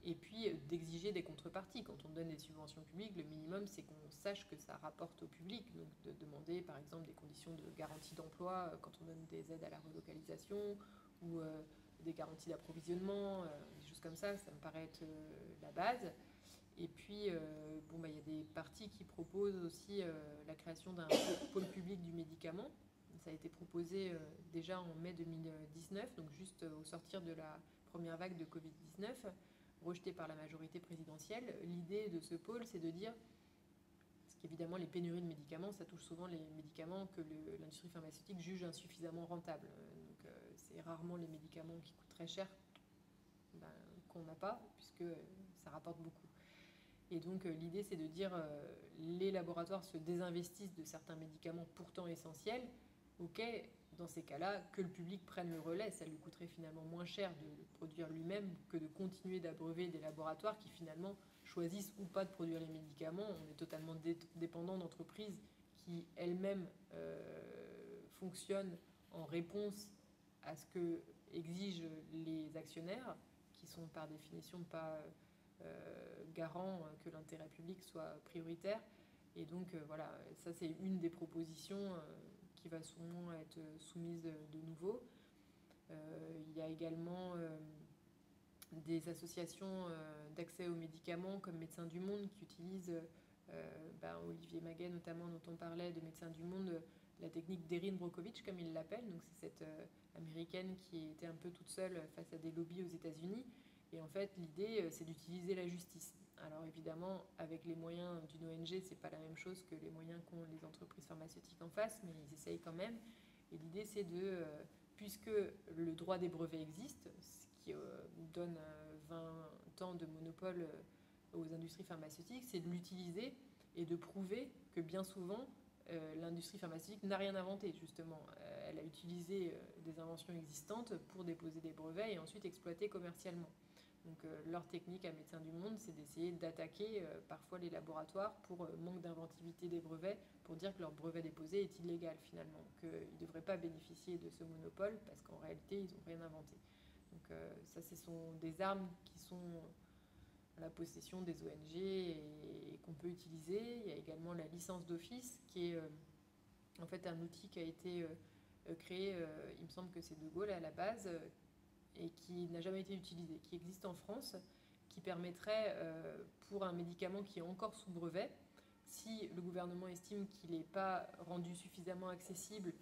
Et puis d'exiger des contreparties. Quand on donne des subventions publiques, le minimum, c'est qu'on sache que ça rapporte au public. Donc de demander, par exemple, des conditions de garantie d'emploi quand on donne des aides à la relocalisation ou des garanties d'approvisionnement, des choses comme ça me paraît être la base. Et puis, il y a des partis qui proposent aussi la création d'un pôle public du médicament. Ça a été proposé déjà en mai 2019, donc juste au sortir de la première vague de Covid-19, rejeté par la majorité présidentielle. L'idée de ce pôle, c'est de dire, parce qu'évidemment les pénuries de médicaments, ça touche souvent les médicaments que l'industrie pharmaceutique juge insuffisamment rentables. Donc c'est rarement les médicaments qui coûtent très cher qu'on n'a pas, puisque ça rapporte beaucoup. Et donc l'idée, c'est de dire les laboratoires se désinvestissent de certains médicaments pourtant essentiels. Ok, dans ces cas-là, que le public prenne le relais. Ça lui coûterait finalement moins cher de le produire lui-même que de continuer d'abreuver des laboratoires qui finalement choisissent ou pas de produire les médicaments. On est totalement dépendant d'entreprises qui elles-mêmes fonctionnent en réponse à ce que exigent les actionnaires, qui sont par définition pas garants que l'intérêt public soit prioritaire. Et donc voilà, ça c'est une des propositions qui va sûrement être soumise de nouveau. Il y a également des associations d'accès aux médicaments comme Médecins du Monde qui utilisent, Olivier Maguet notamment dont on parlait, de Médecins du Monde, la technique d'Erin Brockovich comme il l'appelle. Donc c'est cette américaine qui était un peu toute seule face à des lobbies aux États-Unis. Et en fait l'idée c'est d'utiliser la justice. Alors évidemment, avec les moyens d'une ONG, c'est pas la même chose que les moyens qu'ont les entreprises pharmaceutiques en face, mais ils essayent quand même. Et l'idée, c'est de, puisque le droit des brevets existe, ce qui donne 20 ans de monopole aux industries pharmaceutiques, c'est de l'utiliser et de prouver que bien souvent, l'industrie pharmaceutique n'a rien inventé, justement. Elle a utilisé des inventions existantes pour déposer des brevets et ensuite exploiter commercialement. Donc leur technique à Médecins du Monde, c'est d'essayer d'attaquer parfois les laboratoires pour manque d'inventivité des brevets, pour dire que leur brevet déposé est illégal finalement, qu'ils ne devraient pas bénéficier de ce monopole parce qu'en réalité, ils n'ont rien inventé. Donc ça, ce sont des armes qui sont à la possession des ONG et qu'on peut utiliser. Il y a également la licence d'office qui est en fait un outil qui a été créé, il me semble que c'est De Gaulle à la base, et qui n'a jamais été utilisé, qui existe en France, qui permettrait, pour un médicament qui est encore sous brevet, si le gouvernement estime qu'il n'est pas rendu suffisamment accessible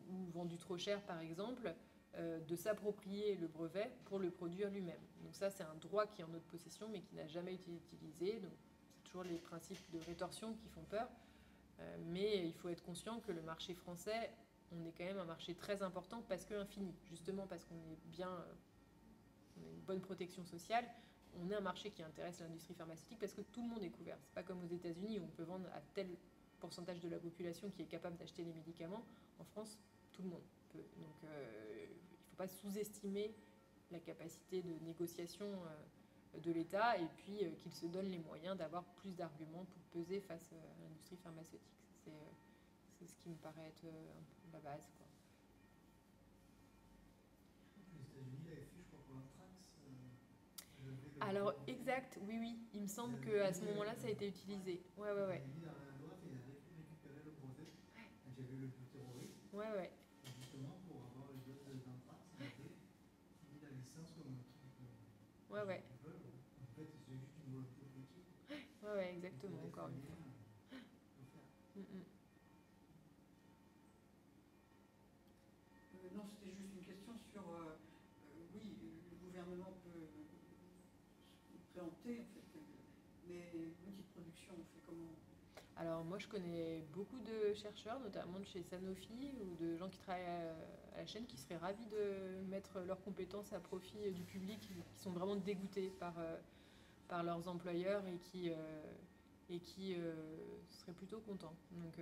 ou vendu trop cher par exemple, de s'approprier le brevet pour le produire lui-même. Donc ça, c'est un droit qui est en notre possession mais qui n'a jamais été utilisé. Donc c'est toujours les principes de rétorsion qui font peur. Mais il faut être conscient que le marché français, on est quand même un marché très important parce que infini, justement parce qu'on est bien, on a une bonne protection sociale. On est un marché qui intéresse l'industrie pharmaceutique parce que tout le monde est couvert. C'est pas comme aux États-Unis où on peut vendre à tel pourcentage de la population qui est capable d'acheter les médicaments. En France, tout le monde peut. Donc il ne faut pas sous-estimer la capacité de négociation de l'État et puis qu'il se donne les moyens d'avoir plus d'arguments pour peser face à l'industrie pharmaceutique. C'est ce qui me paraît être la base, quoi. Les États-Unis l'avaient fait, je crois, pour l'anthrax. Alors, exact, oui. Il me semble qu'à ce moment-là, ça a été utilisé. Ouais. Ils avaient mis dans la loi, ils avaient récupéré le brevet quand il y avait le terrorisme. Ouais. Et justement, pour avoir les doses d'anthrax, ils avaient mis la licence comme un truc. Ouais. En fait, c'est juste une volonté politique. Ouais, exactement, encore une fois. Non, c'était juste une question sur, oui, le gouvernement peut préempter, en fait, mais l'outil de production, on fait comment? Alors moi, je connais beaucoup de chercheurs, notamment de chez Sanofi, ou de gens qui travaillent à la chaîne, qui seraient ravis de mettre leurs compétences à profit du public, qui sont vraiment dégoûtés par leurs employeurs et qui seraient plutôt contents. Donc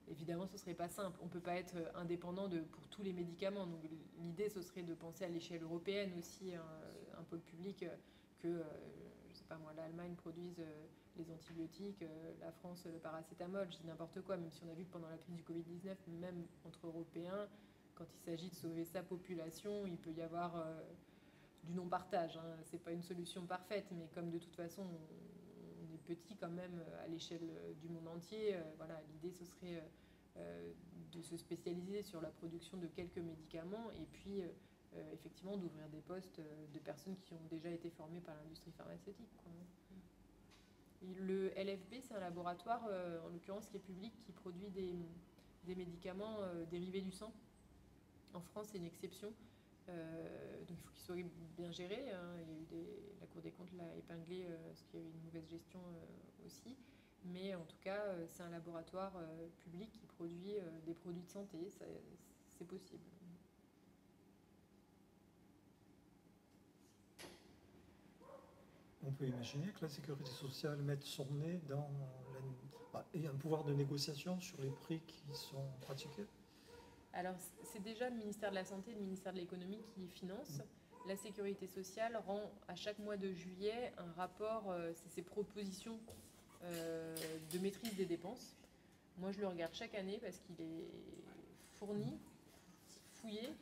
évidemment, ce ne serait pas simple. On ne peut pas être indépendant pour tous les médicaments. Donc l'idée, ce serait de penser à l'échelle européenne aussi, un pôle public que, je ne sais pas moi, l'Allemagne produise les antibiotiques, la France le paracétamol, je dis n'importe quoi, même si on a vu que pendant la crise du Covid-19, même entre Européens, quand il s'agit de sauver sa population, il peut y avoir du non-partage. Hein. C'est pas une solution parfaite, mais comme de toute façon, on est petit quand même à l'échelle du monde entier, voilà, l'idée ce serait de se spécialiser sur la production de quelques médicaments et puis effectivement d'ouvrir des postes de personnes qui ont déjà été formées par l'industrie pharmaceutique, quoi. Et le LFB, c'est un laboratoire, en l'occurrence qui est public, qui produit des médicaments dérivés du sang. En France, c'est une exception. Donc il faut qu'il soit bien géré. Hein. Il y a eu la Cour des comptes l'a épinglé parce qu'il y a eu une mauvaise gestion aussi. Mais en tout cas, c'est un laboratoire public qui produit des produits de santé. C'est possible. On peut imaginer que la sécurité sociale mette son nez dans et un pouvoir de négociation sur les prix qui sont pratiqués. Alors, c'est déjà le ministère de la Santé et le ministère de l'Économie qui financent. La Sécurité sociale rend à chaque mois de juillet un rapport, c'est ses propositions de maîtrise des dépenses. Moi, je le regarde chaque année parce qu'il est fourni, fouillé,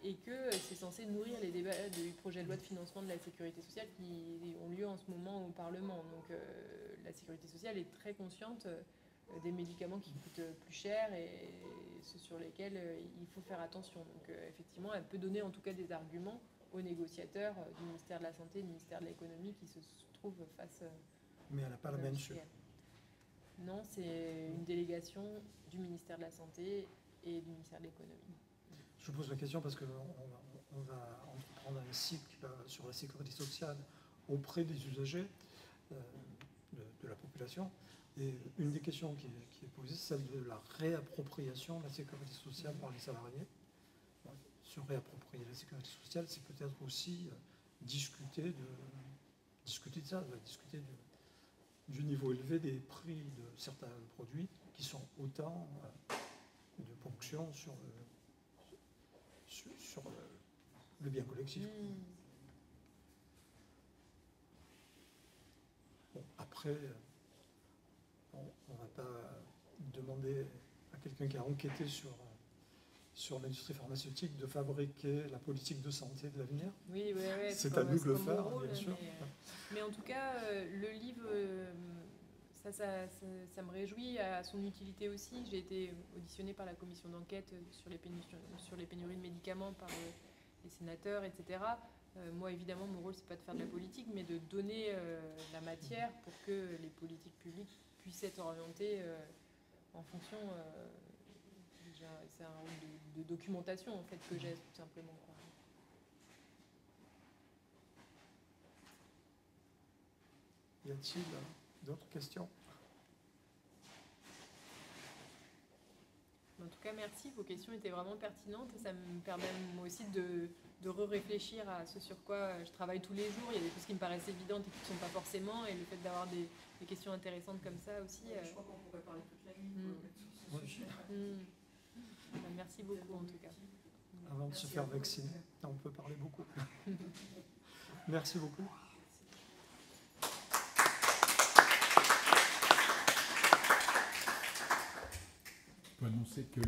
et que c'est censé nourrir les débats du projet de loi de financement de la Sécurité sociale qui ont lieu en ce moment au Parlement. Donc, la Sécurité sociale est très consciente des médicaments qui coûtent plus cher et ceux sur lesquels il faut faire attention. Donc effectivement, elle peut donner en tout cas des arguments aux négociateurs du ministère de la Santé et du ministère de l'Économie qui se trouvent face... Mais elle n'a pas la main dessus. Non, c'est une délégation du ministère de la Santé et du ministère de l'Économie. Je pose la question parce qu'on va entreprendre un cycle sur la sécurité sociale auprès des usagers de la population. Et une des questions qui est posée, c'est celle de la réappropriation de la sécurité sociale par les salariés. Se réapproprier la sécurité sociale, c'est peut-être aussi discuter de ça, discuter du niveau élevé des prix de certains produits qui sont autant de ponction sur le bien collectif. Bon, après... On ne va pas demander à quelqu'un qui a enquêté sur l'industrie pharmaceutique de fabriquer la politique de santé de l'avenir. Oui, c'est à nous de le faire, rôle, bien sûr. Mais en tout cas, le livre, ça me réjouit à son utilité aussi. J'ai été auditionnée par la commission d'enquête sur les pénuries de médicaments par les sénateurs, etc. Moi, évidemment, mon rôle, c'est pas de faire de la politique, mais de donner la matière pour que les politiques publiques puissent être orientées en fonction... c'est un rôle de documentation, en fait, que j'ai, tout simplement. Quoi. Y a-t-il d'autres questions? En tout cas, merci. Vos questions étaient vraiment pertinentes. Ça me permet moi aussi de réfléchir à ce sur quoi je travaille tous les jours. Il y a des choses qui me paraissent évidentes et qui ne sont pas forcément. Et le fait d'avoir des questions intéressantes comme ça aussi. Je crois qu'on pourrait parler toute la nuit sur ce sujet. Merci beaucoup en tout cas. Avant de se faire vacciner, on peut parler beaucoup. Merci beaucoup. Je peux annoncer que les